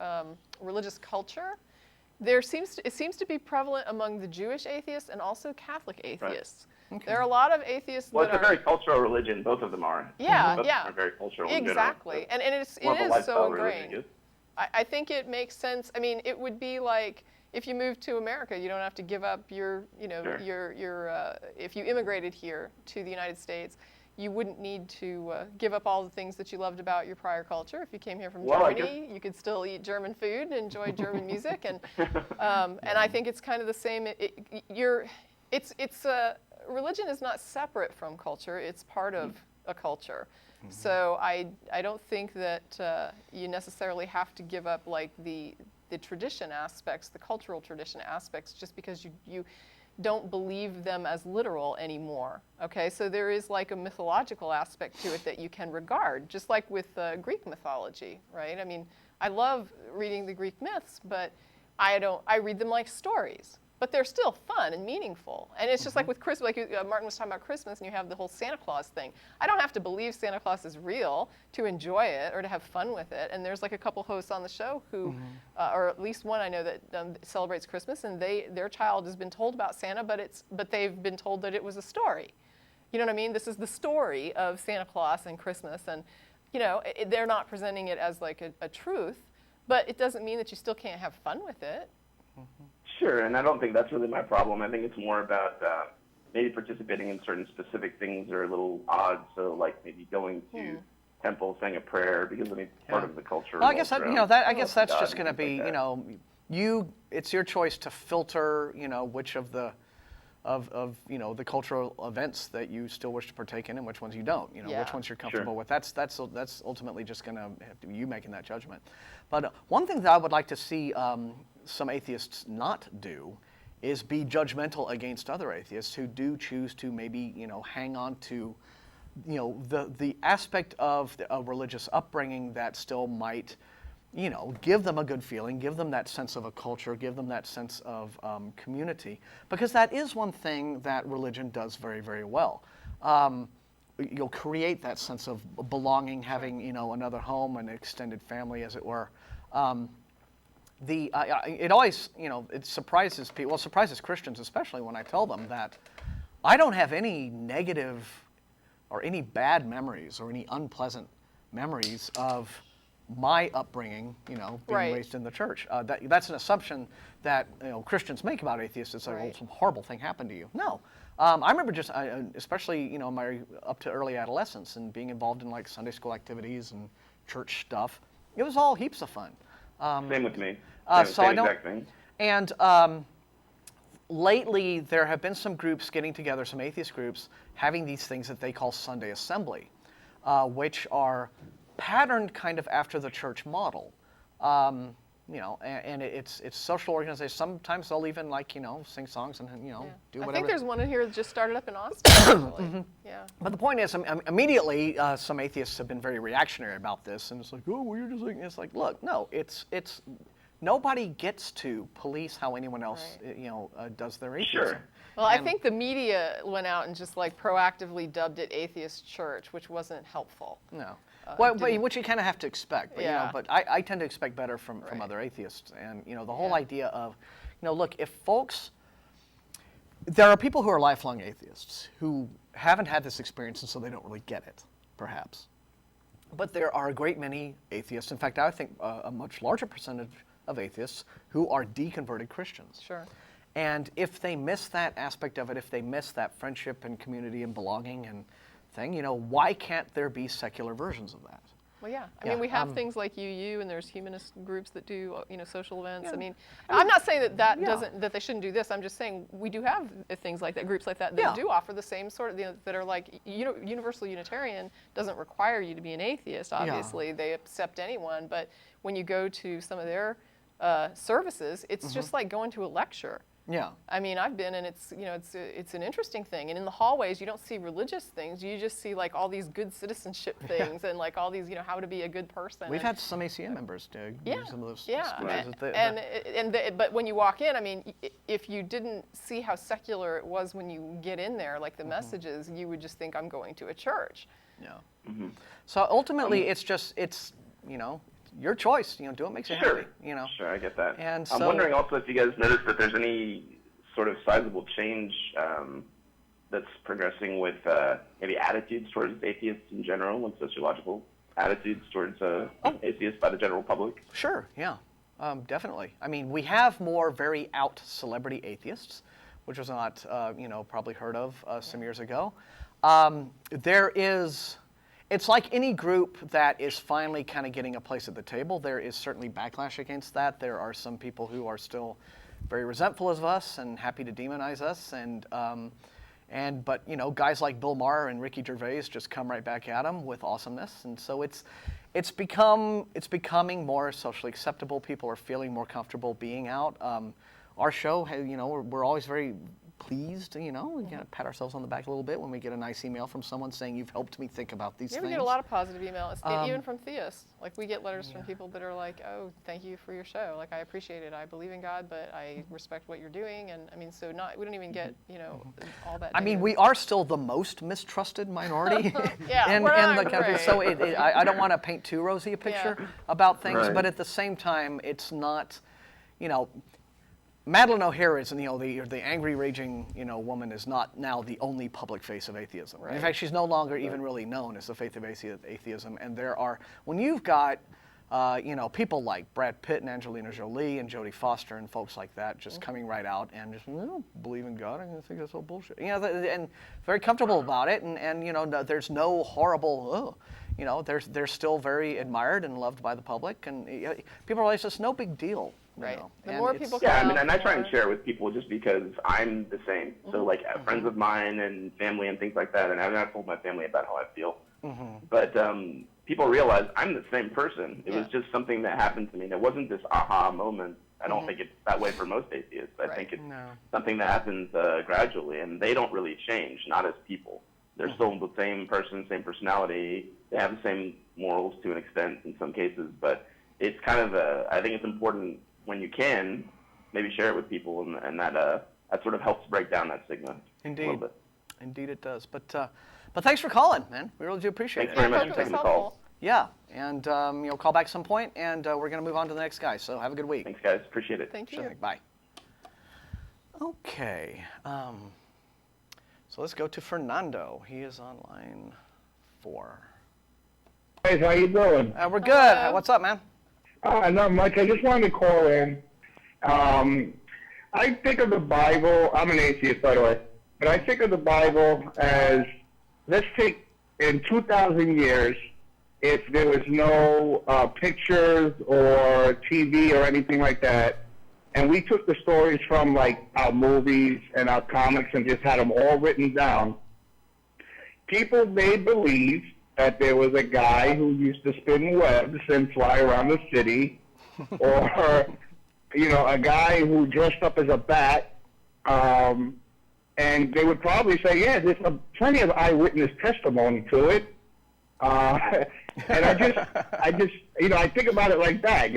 S2: religious culture, it seems to be prevalent among the Jewish atheists and also Catholic atheists. Right. Okay. There are a lot of atheists
S6: well,
S2: that
S6: it's a very cultural religion. Both of them are.
S2: Yeah,
S6: both
S2: yeah.
S6: Are very cultural.
S2: Exactly, and it is so ingrained. I think it makes sense. It would be like if you moved to America, you don't have to give up your if you immigrated here to the United States, you wouldn't need to give up all the things that you loved about your prior culture. If you came here from Germany, you could still eat German food and enjoy German music, and I think it's kind of the same. Religion is not separate from culture; it's part of a culture. Mm-hmm. So I don't think that you necessarily have to give up like the tradition aspects, the cultural tradition aspects, just because you don't believe them as literal anymore. Okay, so there is like a mythological aspect to it that you can regard, just like with Greek mythology, right? I love reading the Greek myths, but I read them like stories. But they're still fun and meaningful. And it's just like with Christmas, like Martin was talking about Christmas, and you have the whole Santa Claus thing. I don't have to believe Santa Claus is real to enjoy it or to have fun with it. And there's like a couple hosts on the show who, or at least one I know that celebrates Christmas, and their child has been told about Santa, but they've been told that it was a story. You know what I mean? This is the story of Santa Claus and Christmas, and they're not presenting it as like a truth, but it doesn't mean that you still can't have fun with it.
S6: Sure, and I don't think that's really my problem. I think it's more about maybe participating in certain specific things that are a little odd. So, like maybe going to temple, saying a prayer, because I mean, part of the culture.
S1: Well, I guess that's just going to be, it's your choice to filter, which of the the cultural events that you still wish to partake in and which ones you don't, which ones you're comfortable with. That's ultimately just going to have to be you making that judgment. But one thing that I would like to see some atheists not do is be judgmental against other atheists who do choose to maybe, hang on to, the aspect of a religious upbringing that still might, give them a good feeling, give them that sense of a culture, give them that sense of community, because that is one thing that religion does very, very well. You'll create that sense of belonging, having, another home, an extended family, as it were. It always, it surprises people, well, it surprises Christians especially when I tell them that I don't have any negative or any bad memories or any unpleasant memories of my upbringing, being raised in the church. That's an assumption that Christians make about atheists. It's like, well, some horrible thing happened to you. No. I remember especially, my up to early adolescence and being involved in like Sunday school activities and church stuff. It was all heaps of fun.
S6: Same with me.
S1: Same
S6: exact thing.
S1: And lately, there have been some groups getting together, some atheist groups, having these things that they call Sunday Assembly, which are patterned kind of after the church model. And it's social organizations. Sometimes they'll even sing songs and do whatever.
S2: I think there's one in here that just started up in Austin. Actually. Yeah.
S1: But the point is, immediately some atheists have been very reactionary about this, and it's like, oh, well, you're just like, it's like, look, no, it's nobody gets to police how anyone else does their atheism.
S6: Sure.
S2: Well, I think the media went out and just like proactively dubbed it atheist church, which wasn't helpful.
S1: No. But which you kind of have to expect. But, but I tend to expect better from other atheists. And, the whole idea of, look, if folks, there are people who are lifelong atheists who haven't had this experience and so they don't really get it, perhaps. But there are a great many atheists. In fact, I think a much larger percentage of atheists who are deconverted Christians.
S2: Sure.
S1: And if they miss that aspect of it, if they miss that friendship and community and belonging and thing, why can't there be secular versions of that?
S2: Well, yeah. I mean, we have things like UU, and there's humanist groups that do, social events. Yeah. I mean, I'm not saying that they shouldn't do this. I'm just saying we do have things like that, groups like that do offer the same sort of, that are like, Universal Unitarian doesn't require you to be an atheist, obviously. Yeah. They accept anyone, but when you go to some of their services, it's just like going to a lecture.
S1: Yeah.
S2: I mean, I've been, and it's an interesting thing. And in the hallways, you don't see religious things. You just see like all these good citizenship things and like all these, how to be a good person.
S1: We've had some ACM members do some of those.
S2: But when you walk in, I mean, if you didn't see how secular it was when you get in there, like the messages, you would just think I'm going to a church.
S1: Yeah. So ultimately, it's your choice. Do what makes you happy.
S6: Sure, I get that.
S1: And
S6: I'm wondering also if you guys noticed that there's any sort of sizable change that's progressing with maybe attitudes towards atheists in general, and sociological attitudes towards atheists by the general public.
S1: Sure. Yeah. Definitely. I mean, we have more very out celebrity atheists, which was not probably heard of some years ago. There is. It's like any group that is finally kind of getting a place at the table. There is certainly backlash against that. There are some people who are still very resentful of us and happy to demonize us. But guys like Bill Maher and Ricky Gervais just come right back at them with awesomeness. And so it's becoming more socially acceptable. People are feeling more comfortable being out. Our show, we're always very pleased, we kind of pat ourselves on the back a little bit when we get a nice email from someone saying, you've helped me think about these things.
S2: We get a lot of positive emails, even from theists. Like, we get letters from people that are like, oh, thank you for your show. Like, I appreciate it. I believe in God, but I respect what you're doing. And I mean, so we don't even get, all that.
S1: I mean, we are still the most mistrusted minority in the country. So I don't want to paint too rosy a picture about things, but at the same time, it's not, Madeleine O'Hara is, the angry, raging, woman is not now the only public face of atheism. Right. In fact, she's no longer even really known as the face of atheism. And when you've got, people like Brad Pitt and Angelina Jolie and Jodie Foster and folks like that just coming right out and just, believe in God, I think that's all bullshit. And very comfortable about it. And there's no horrible, they're still very admired and loved by the public. And people realize it's no big deal.
S2: Right. The
S1: and
S2: more people
S6: yeah, I mean, and I try and share with people just because I'm the same. So, like, friends of mine and family and things like that, and I've not told my family about how I feel. But people realize I'm the same person. It was just something that happened to me. And it wasn't this aha moment. I don't think it's that way for most atheists. I think it's something that happens gradually, and they don't really change, not as people. They're still the same person, same personality. They have the same morals to an extent in some cases, but it's kind of I think it's important when you can, maybe share it with people, and that sort of helps break down that stigma.
S1: Indeed.
S6: A little bit.
S1: Indeed it does. But thanks for calling, man. We really do appreciate
S6: Thanks very much for taking the call.
S1: Yeah, and call back some point, and we're going to move on to the next guy. So have a good week.
S6: Thanks, guys. Appreciate it.
S2: Thank you.
S1: Sure thing. Bye. Okay. So let's go to Fernando. He is on line 4.
S7: Guys, how you doing?
S1: We're good. What's up, man?
S7: Not much. I just wanted to call in. I think of the Bible, I'm an atheist, by the way, but I think of the Bible as, let's take, in 2,000 years, if there was no pictures or TV or anything like that, and we took the stories from, like, our movies and our comics and just had them all written down, people may believe that there was a guy who used to spin webs and fly around the city, or, a guy who dressed up as a bat, and they would probably say, yeah, there's plenty of eyewitness testimony to it, and I just, I think about it like that,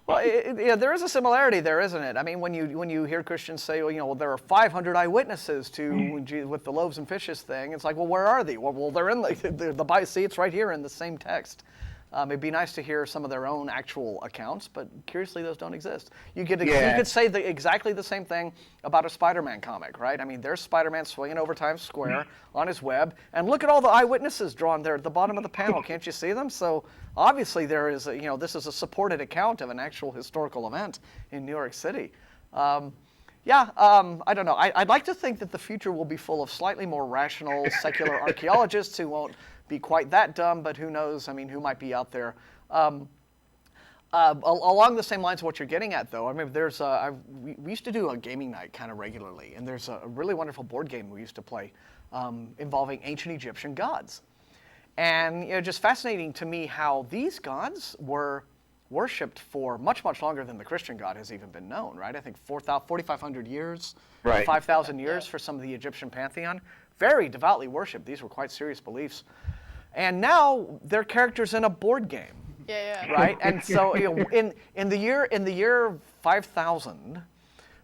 S1: Well, there is a similarity there, isn't it? I mean, when you hear Christians say, well, there are 500 eyewitnesses with the loaves and fishes thing, it's like, well, where are they? Well, they're in the Bible. See, it's right here in the same text. It'd be nice to hear some of their own actual accounts, but curiously, those don't exist. You could say exactly the same thing about a Spider-Man comic, right? I mean, there's Spider-Man swinging over Times Square on his web, and look at all the eyewitnesses drawn there at the bottom of the panel. Can't you see them? So obviously, there is, this is a supported account of an actual historical event in New York City. I don't know. I'd like to think that the future will be full of slightly more rational, secular archaeologists who won't be quite that dumb, but who knows? I mean, who might be out there? Along the same lines of what you're getting at, though, I mean, we used to do a gaming night kind of regularly, and there's a really wonderful board game we used to play involving ancient Egyptian gods. And just fascinating to me how these gods were worshipped for much, much longer than the Christian God has even been known, right? I think 4,500 years,
S7: right.
S1: 5,000 years for some of the Egyptian pantheon. Very devoutly worshipped. These were quite serious beliefs. And now they're characters in a board game.
S2: Yeah.
S1: Right? And so in the year 5000,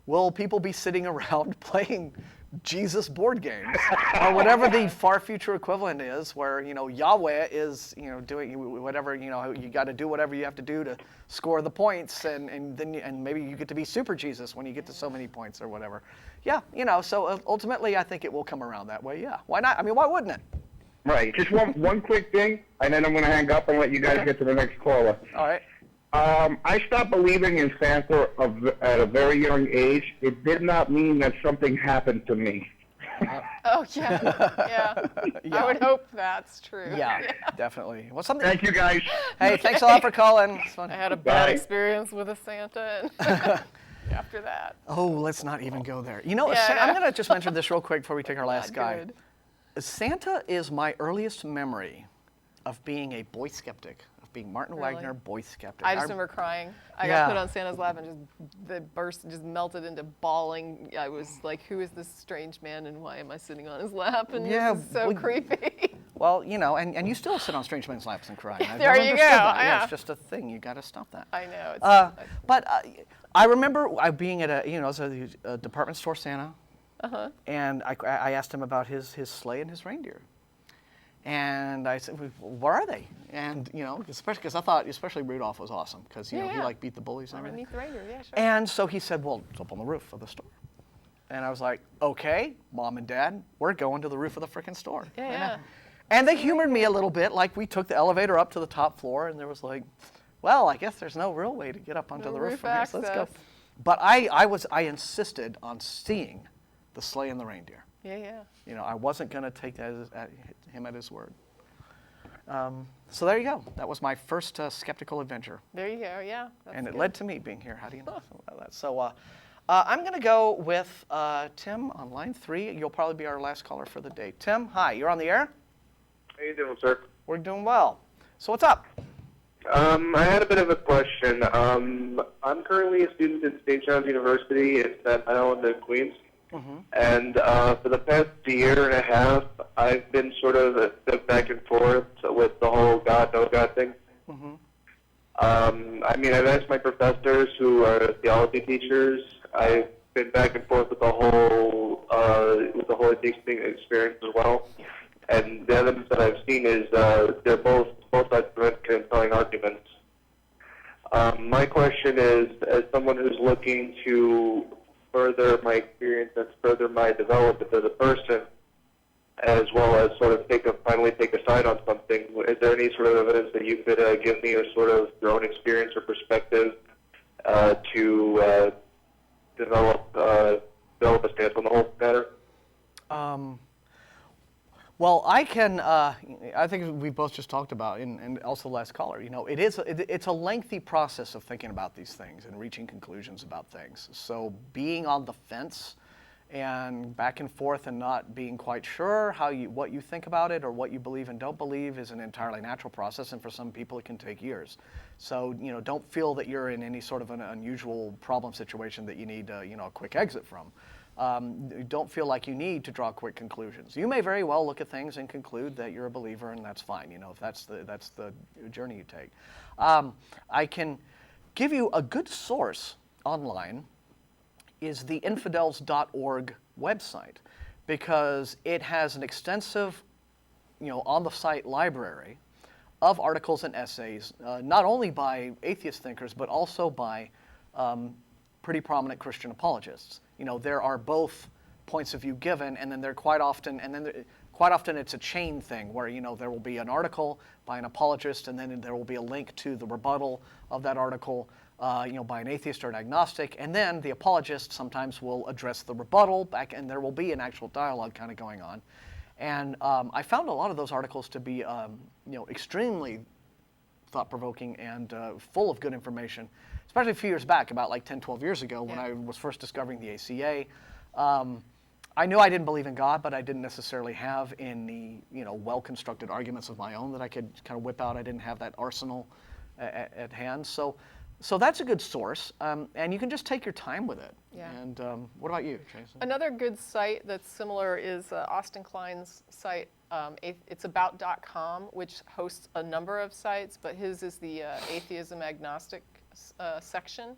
S1: will people be sitting around playing Jesus board games or whatever the far future equivalent is, where Yahweh is doing whatever, you got to do whatever you have to do to score the points, and then maybe you get to be super Jesus when you get to so many points or whatever. So ultimately I think it will come around that way. Yeah, why not? I mean, why wouldn't it?
S7: Right. Just one quick thing, and then I'm going to hang up and let you guys get to the next caller.
S1: All right.
S7: I stopped believing in Santa at a very young age. It did not mean that something happened to me.
S2: Oh, yeah. I would hope that's true.
S1: Yeah, definitely. Well, something.
S7: Thank you, guys.
S1: Hey, thanks a lot for calling. It's fun.
S2: I had a bad experience with a Santa and after that.
S1: Oh, let's not even go there. I'm going to just mention this real quick before we take our last guy.
S2: Good.
S1: Santa is my earliest memory of being a boy skeptic, of being Martin
S2: Really?
S1: Wagner, boy skeptic.
S2: I just remember crying. I
S1: Yeah.
S2: got put on Santa's lap and just melted into bawling. I was like, who is this strange man and why am I sitting on his lap? And
S1: Yeah,
S2: this is so
S1: well,
S2: creepy.
S1: Well, you know, and you still sit on strange men's laps and cry. I've
S2: There
S1: never
S2: you
S1: understood
S2: go,
S1: that.
S2: yeah.
S1: It's just a thing. You got to stop that.
S2: I know.
S1: But I remember being at as a department store Santa, and I asked him about his sleigh and his reindeer. And I said, where are they? And, especially because I thought especially Rudolph was awesome because, he beat the bullies and
S2: I
S1: everything.
S2: meet the reindeer, yeah, sure.
S1: And so he said, well, it's up on the roof of the store. And I was like, okay, Mom and Dad, we're going to the roof of the frickin' store.
S2: Yeah.
S1: And they humored me a little bit, like we took the elevator up to the top floor, and there was like, well, I guess there's no real way to get up onto
S2: No
S1: the roof
S2: roof
S1: from here, so let's go.
S2: access.
S1: But I insisted on seeing the sleigh and the reindeer.
S2: Yeah.
S1: I wasn't going to take him at his word. So there you go. That was my first skeptical adventure.
S2: There you go, yeah.
S1: And it
S2: good.
S1: led to me being here. How do you know about that? So I'm going to go with Tim on line 3. You'll probably be our last caller for the day. Tim, hi. You're on the air?
S8: How you doing, sir?
S1: We're doing well. So what's up?
S8: I had a bit of a question. I'm currently a student at St. John's University in Staten Island in Queens. And for the past year and a half, I've been sort of a step back and forth with the whole God, no God thing. I've asked my professors who are theology teachers. I've been back and forth with the whole Atheist Experience as well. And the evidence that I've seen is they're both sides of compelling arguments. My question is, as someone who's looking to further my experience and further my development as a person, as well as sort of finally take a side on something, is there any sort of evidence that you could give me, or sort of your own experience or perspective to develop a stance on the whole matter?
S1: Well, I can. I think we both just talked about, and also the last caller. It's a lengthy process of thinking about these things and reaching conclusions about things. So being on the fence and back and forth and not being quite sure what you think about it or what you believe and don't believe is an entirely natural process, and for some people it can take years. So don't feel that you're in any sort of an unusual problem situation that you need a quick exit from. Don't feel like you need to draw quick conclusions. You may very well look at things and conclude that you're a believer, and that's fine. If that's the journey you take. I can give you a good source online is the infidels.org website, because it has an extensive, on the site library of articles and essays, not only by atheist thinkers but also by pretty prominent Christian apologists. There are both points of view given, and then quite often it's a chain thing where there will be an article by an apologist, and then there will be a link to the rebuttal of that article, by an atheist or an agnostic, and then the apologist sometimes will address the rebuttal back, and there will be an actual dialogue kind of going on. And I found a lot of those articles to be, extremely thought-provoking and full of good information, especially a few years back, about like 10, 12 years ago when I was first discovering the ACA. I knew I didn't believe in God, but I didn't necessarily have any, well-constructed arguments of my own that I could kind of whip out. I didn't have that arsenal at hand. So that's a good source, and you can just take your time with it.
S2: Yeah.
S1: And what about you, Jason?
S2: Another good site that's similar is Austin Klein's site. It's about.com, which hosts a number of sites, but his is the atheism agnostic section.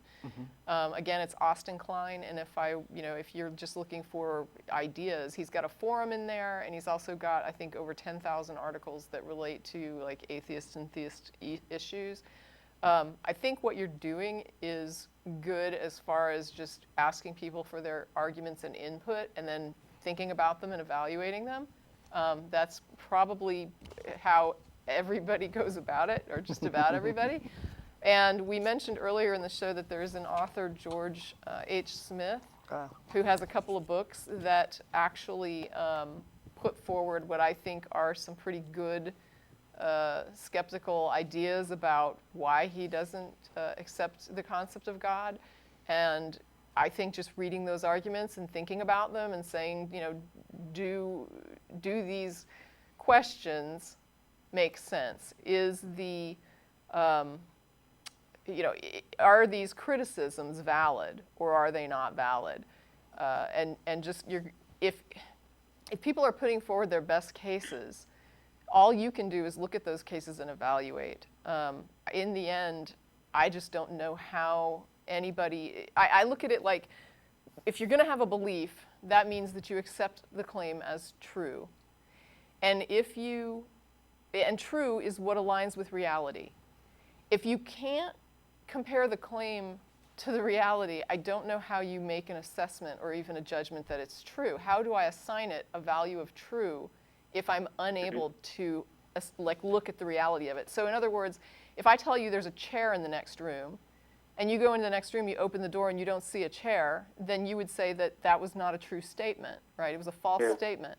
S2: Again, it's Austin Klein, and if you're just looking for ideas, he's got a forum in there, and he's also got, I think, over 10,000 articles that relate to like atheist and theist issues. I think what you're doing is good as far as just asking people for their arguments and input, and then thinking about them and evaluating them. That's probably how everybody goes about it, or just about everybody. And we mentioned earlier in the show that there is an author, George H. Smith, who has a couple of books that actually put forward what I think are some pretty good skeptical ideas about why he doesn't accept the concept of God. And I think just reading those arguments and thinking about them and saying, do these questions make sense? Is the are these criticisms valid or are they not valid? And just if people are putting forward their best cases, all you can do is look at those cases and evaluate. In the end, I just don't know how anybody, I look at it like, if you're going to have a belief, that means that you accept the claim as true. And true is what aligns with reality. If you can't compare the claim to the reality, I don't know how you make an assessment or even a judgment that it's true. How do I assign it a value of true if I'm unable to look at the reality of it? So in other words, if I tell you there's a chair in the next room, and you go into the next room, you open the door and you don't see a chair, then you would say that that was not a true statement, right? It was a false statement.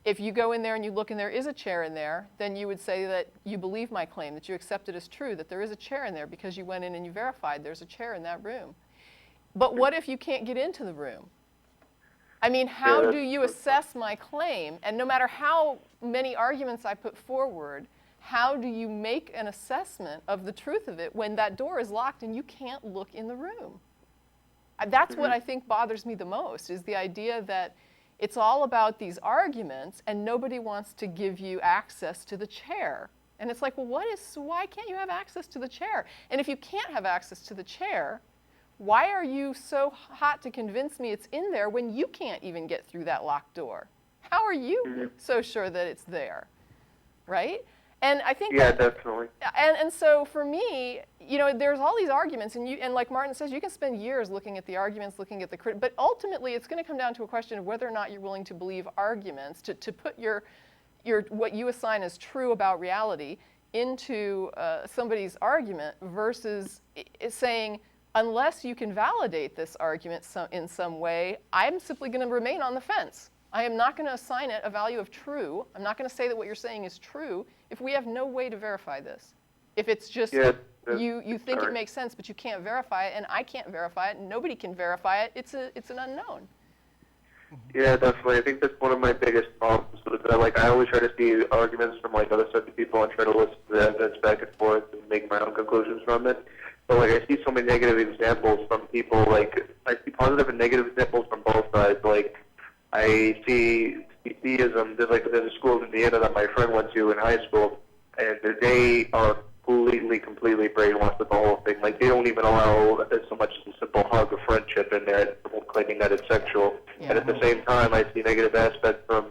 S2: If you go in there and you look and there is a chair in there, then you would say that you believe my claim, that you accept it as true, that there is a chair in there because you went in and you verified there's a chair in that room. But what if you can't get into the room? I mean, how do you assess my claim? And no matter how many arguments I put forward, how do you make an assessment of the truth of it when that door is locked and you can't look in the room? That's what I think bothers me the most, is the idea that it's all about these arguments and nobody wants to give you access to the chair. And it's like, well, why can't you have access to the chair? And if you can't have access to the chair, why are you so hot to convince me it's in there when you can't even get through that locked door? How are you so sure that it's there, right? And I think
S8: definitely.
S2: And so for me, there's all these arguments, and like Martin says, you can spend years looking at the arguments, looking at but ultimately it's going to come down to a question of whether or not you're willing to believe arguments, to put your what you assign as true about reality into somebody's argument versus saying, unless you can validate this argument in some way, I'm simply going to remain on the fence. I am not going to assign it a value of true. I'm not going to say that what you're saying is true if we have no way to verify this. If it's just you think it makes sense, but you can't verify it, and I can't verify it, and nobody can verify it, it's an unknown.
S8: Yeah, definitely. I think that's one of my biggest problems. I always try to see arguments from other sets of people and try to listen to the evidence back and forth and make my own conclusions from it. But I see so many negative examples from people. I see positive and negative examples from both sides. I see theism. There's a school in Indiana that my friend went to in high school, and they are completely brainwashed with the whole thing. They don't even allow so much as a simple hug or friendship in there, claiming that it's sexual. Yeah. And at the same time, I see negative aspects from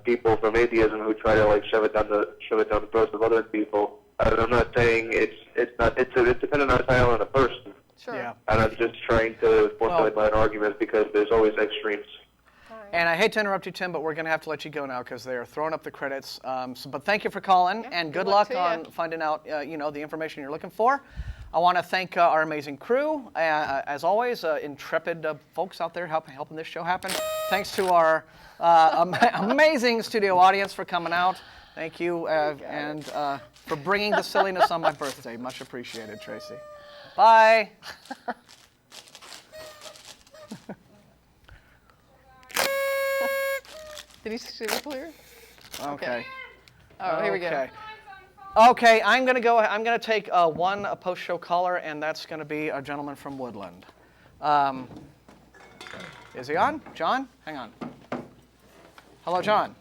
S8: people from atheism who try to shove it down the throats of other people. I'm not saying it's dependent on style and a person.
S2: Sure. Yeah.
S8: And I'm just trying to formulate my own arguments because there's always extremes.
S1: And I hate to interrupt you, Tim, but we're going to have to let you go now because they are throwing up the credits. But thank you for calling, and good luck on finding out the information you're looking for. I want to thank our amazing crew, as always, intrepid folks out there helping this show happen. Thanks to our amazing studio audience for coming out. Thank you, and for bringing the silliness on my birthday. Much appreciated, Tracie. Bye.
S2: Did he see it clear?
S1: Okay.
S2: Oh, here we go.
S1: Okay, I'm gonna take one post-show caller, and that's gonna be a gentleman from Woodland. Is he on? John? Hang on. Hello, John.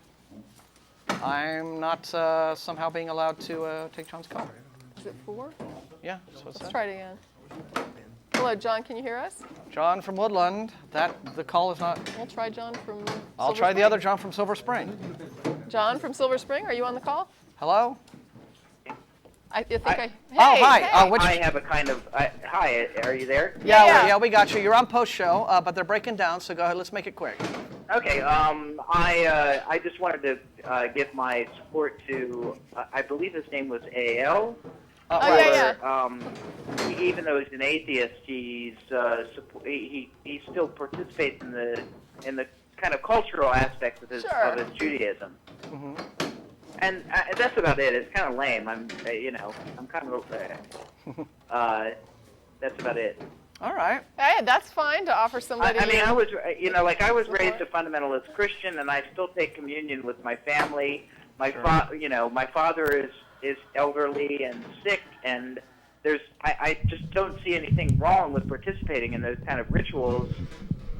S1: I'm not somehow being allowed to take John's call.
S2: Is it 4?
S1: Yeah.
S2: Let's try it again. Hello, John. Can you hear us?
S1: John from Woodland. The call is not.
S2: We'll try John from.
S1: I'll try the other John from Silver Spring.
S2: John from Silver Spring, are you on the call?
S1: Hello.
S2: I think
S1: Hey, hi.
S2: Hey.
S9: I have a kind of. Hi, are you there?
S1: Yeah, we got you. You're on post show, but they're breaking down. So go ahead. Let's make it quick.
S9: Okay. I just wanted to give my support to. I believe his name was Eyal. Even though he's an atheist, he still participates in the kind of cultural aspects of his Judaism.
S1: Mm-hmm.
S9: And that's about it. It's kind of lame. I'm kind of. That's about it.
S1: All right.
S2: Hey, that's fine to offer somebody.
S9: I was raised a fundamentalist Christian, and I still take communion with my family. My father is is elderly and sick, and I just don't see anything wrong with participating in those kind of rituals,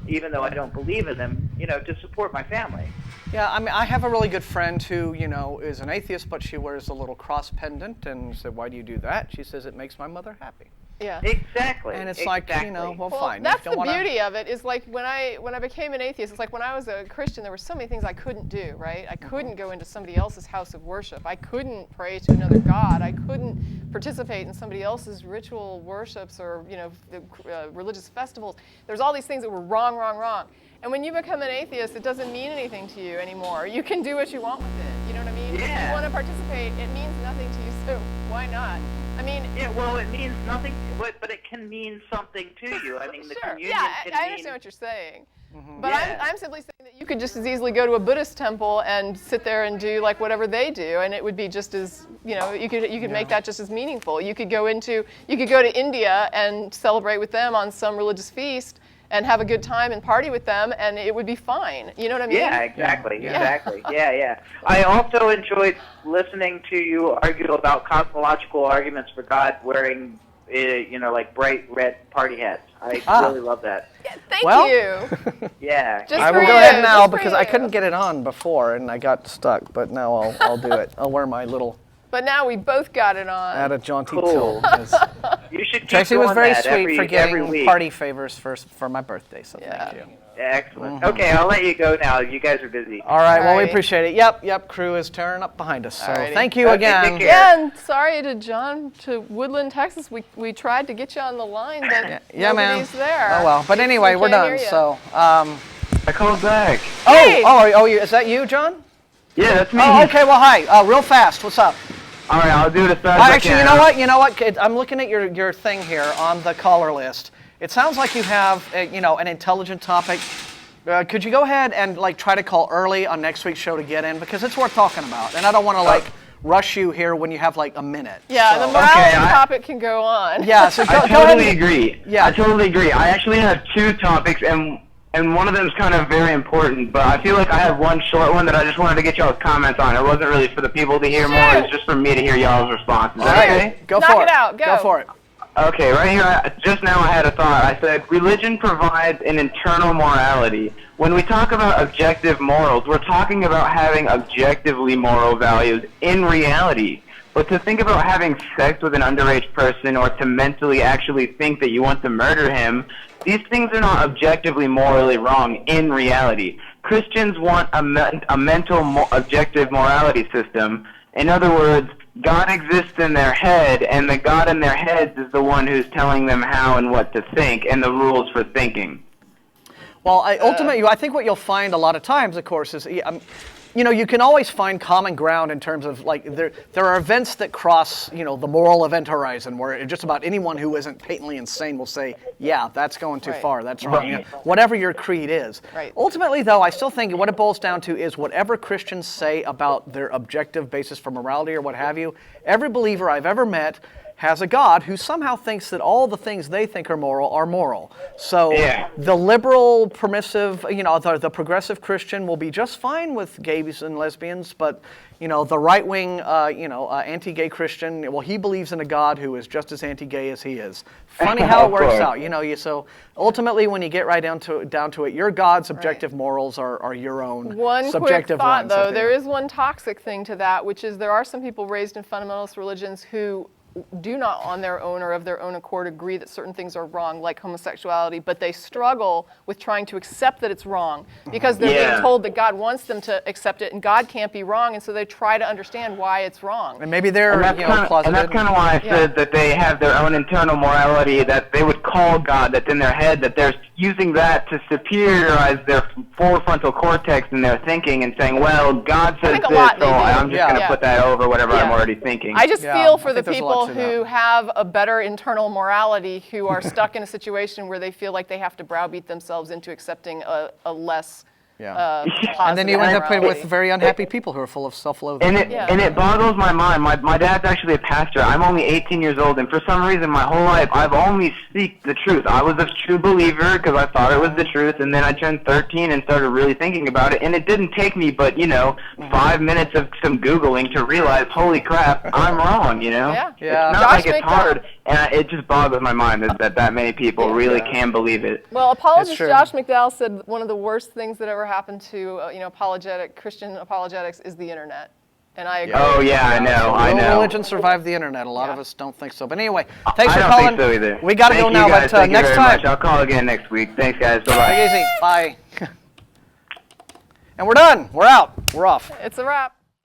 S9: even though I don't believe in them, to support my family.
S1: Yeah, I mean, I have a really good friend who, is an atheist, but she wears a little cross pendant, and said, "Why do you do that?" She says, "It makes my mother happy."
S2: Yeah.
S9: Exactly.
S1: And it's
S9: exactly.
S1: well,
S2: Well,
S1: fine.
S2: that's the beauty of it. Is like when I became an atheist, it's like when I was a Christian, there were so many things I couldn't do. Right? I couldn't go into somebody else's house of worship. I couldn't pray to another god. I couldn't participate in somebody else's ritual worships or religious festivals. There's all these things that were wrong. And when you become an atheist, it doesn't mean anything to you anymore. You can do what you want with it. You know what I mean?
S9: Yeah.
S2: If you want to participate, it means nothing to you. So why not? I mean,
S9: yeah, well, it means nothing, but it can mean something to you. I mean, the
S2: sure.
S9: communion
S2: Yeah,
S9: can
S2: I
S9: mean...
S2: understand what you're saying. But
S9: Yeah.
S2: I'm simply saying that you could just as easily go to a Buddhist temple and sit there and do like whatever they do, and it would be just as, you could make that just as meaningful. You could go to India and celebrate with them on some religious feast and have a good time and party with them, and it would be fine. You know what I mean?
S9: Yeah, exactly. Yeah. I also enjoyed listening to you argue about cosmological arguments for God wearing, like bright red party hats. I really love that.
S2: Yeah, thank
S1: Well,
S2: you.
S9: Yeah.
S2: Just
S1: I
S2: for
S1: will go
S2: you,
S1: ahead now
S2: just for
S1: because I
S2: you.
S1: couldn't get it on before and I got stuck, but now I'll do it. I'll wear my little
S2: But now we both got it on.
S1: add a jaunty
S9: Cool.
S1: tilt.
S9: You should keep
S1: Tracy was
S9: doing
S1: very
S9: that
S1: sweet
S9: every
S1: for getting
S9: week.
S1: party favors for my birthday, so
S2: Yeah.
S1: thank you.
S9: Excellent. Okay, I'll let you go now. You guys are busy.
S1: All right, well, we
S2: Alrighty.
S1: appreciate it. Yep, crew is tearing up behind us. So
S2: Alrighty.
S1: thank you
S9: Okay,
S1: again.
S9: take care.
S2: Yeah, and sorry to John to Woodland, Texas. We tried to get you on the line, but
S1: Yeah, man.
S2: nobody's there.
S1: Oh well, but anyway,
S2: We
S1: we're
S2: can't
S1: done.
S2: hear ya.
S1: So,
S6: I called back.
S2: Hey!
S1: Is that you, John?
S6: Yeah, that's me.
S1: Oh, okay. Well, hi. Real fast. What's up?
S6: All right, I'll do it as fast as I
S1: Actually,
S6: can.
S1: you know what? I'm looking at your thing here on the caller list. It sounds like you have an intelligent topic. Could you go ahead and try to call early on next week's show to get in, because it's worth talking about, and I don't want to rush you here when you have a minute.
S2: Yeah,
S1: So-
S2: the morality
S6: Okay,
S2: topic can go on.
S1: Yeah, so go
S6: I
S1: ahead.
S6: totally agree.
S1: Yeah.
S6: I totally agree. I actually have two topics, and one of them is kind of very important, but I feel like I have one short one that I just wanted to get y'all's comments on. It wasn't really for the people to hear more. It was just for me to hear y'all's responses. Is that okay?
S1: Go
S2: Knock
S1: for
S2: it out, go.
S1: Go for it.
S6: Okay, right here, just now I had a thought. I said, religion provides an internal morality. When we talk about objective morals, we're talking about having objectively moral values in reality. But to think about having sex with an underage person or to mentally actually think that you want to murder him, these things are not objectively morally wrong in reality. Christians want a mental objective morality system. In other words, God exists in their head, and the God in their heads is the one who's telling them how and what to think and the rules for thinking.
S1: Well, ultimately, I think what you'll find a lot of times, of course, is you can always find common ground in terms of there are events that cross the moral event horizon where just about anyone who isn't patently insane will say, yeah, that's going too
S2: Right.
S1: far, that's wrong, whatever your creed is.
S2: Right.
S1: Ultimately, though, I still think what it boils down to is whatever Christians say about their objective basis for morality or what have you, every believer I've ever met has a God who somehow thinks that all the things they think are moral. So the liberal, permissive, the progressive Christian will be just fine with gays and lesbians, but the right-wing, anti-gay Christian, well, he believes in a God who is just as anti-gay as he is. Funny how it works out, So ultimately, when you get right down to it, your God's objective morals are your own
S2: One quick
S1: subjective
S2: thought,
S1: ones.
S2: though, there is one toxic thing to that, which is there are some people raised in fundamentalist religions who do not on their own or of their own accord agree that certain things are wrong, like homosexuality, but they struggle with trying to accept that it's wrong because they're being told that God wants them to accept it and God can't be wrong, and so they try to understand why it's wrong.
S1: And maybe they're closeted.
S6: And that's kind of why I said that they have their own internal morality, that they would call God that's in their head, that they're using that to superiorize their frontal cortex in their thinking and saying, well, God says this, so I'm just going to put that over whatever I'm already thinking.
S2: I just feel for
S1: I
S2: the
S1: think there's a lot
S2: people
S1: to that.
S2: who have a better internal morality, who are stuck in a situation where they feel like they have to browbeat themselves into accepting a less
S1: Yeah. And then you end up with very unhappy people who are full of self-loathing.
S10: And it boggles my mind. My dad's actually a pastor. I'm only 18 years old, and for some reason, my whole life, I've only seeked the truth. I was a true believer because I thought it was the truth, and then I turned 13 and started really thinking about it, and it didn't take me but, 5 minutes of some Googling to realize, holy crap, I'm wrong,
S2: Yeah.
S10: It's not
S2: Josh
S10: like it's hard, and it just boggles my mind that many people really can believe it.
S2: Well, apologist Josh McDowell said one of the worst things that ever happened to Christian apologetics is the internet, and I agree.
S10: Oh yeah, I know.
S1: No religion survived the internet. A lot of us don't think so. But anyway, thanks
S10: I
S1: for
S10: don't
S1: calling.
S10: think so either.
S1: We got to go now,
S10: guys.
S1: but
S10: Thank you
S1: next
S10: very
S1: time.
S10: much. I'll call again next week. Thanks, guys. Bye-bye.
S1: Take it easy. Bye. And we're done. We're out. We're off.
S2: It's a wrap.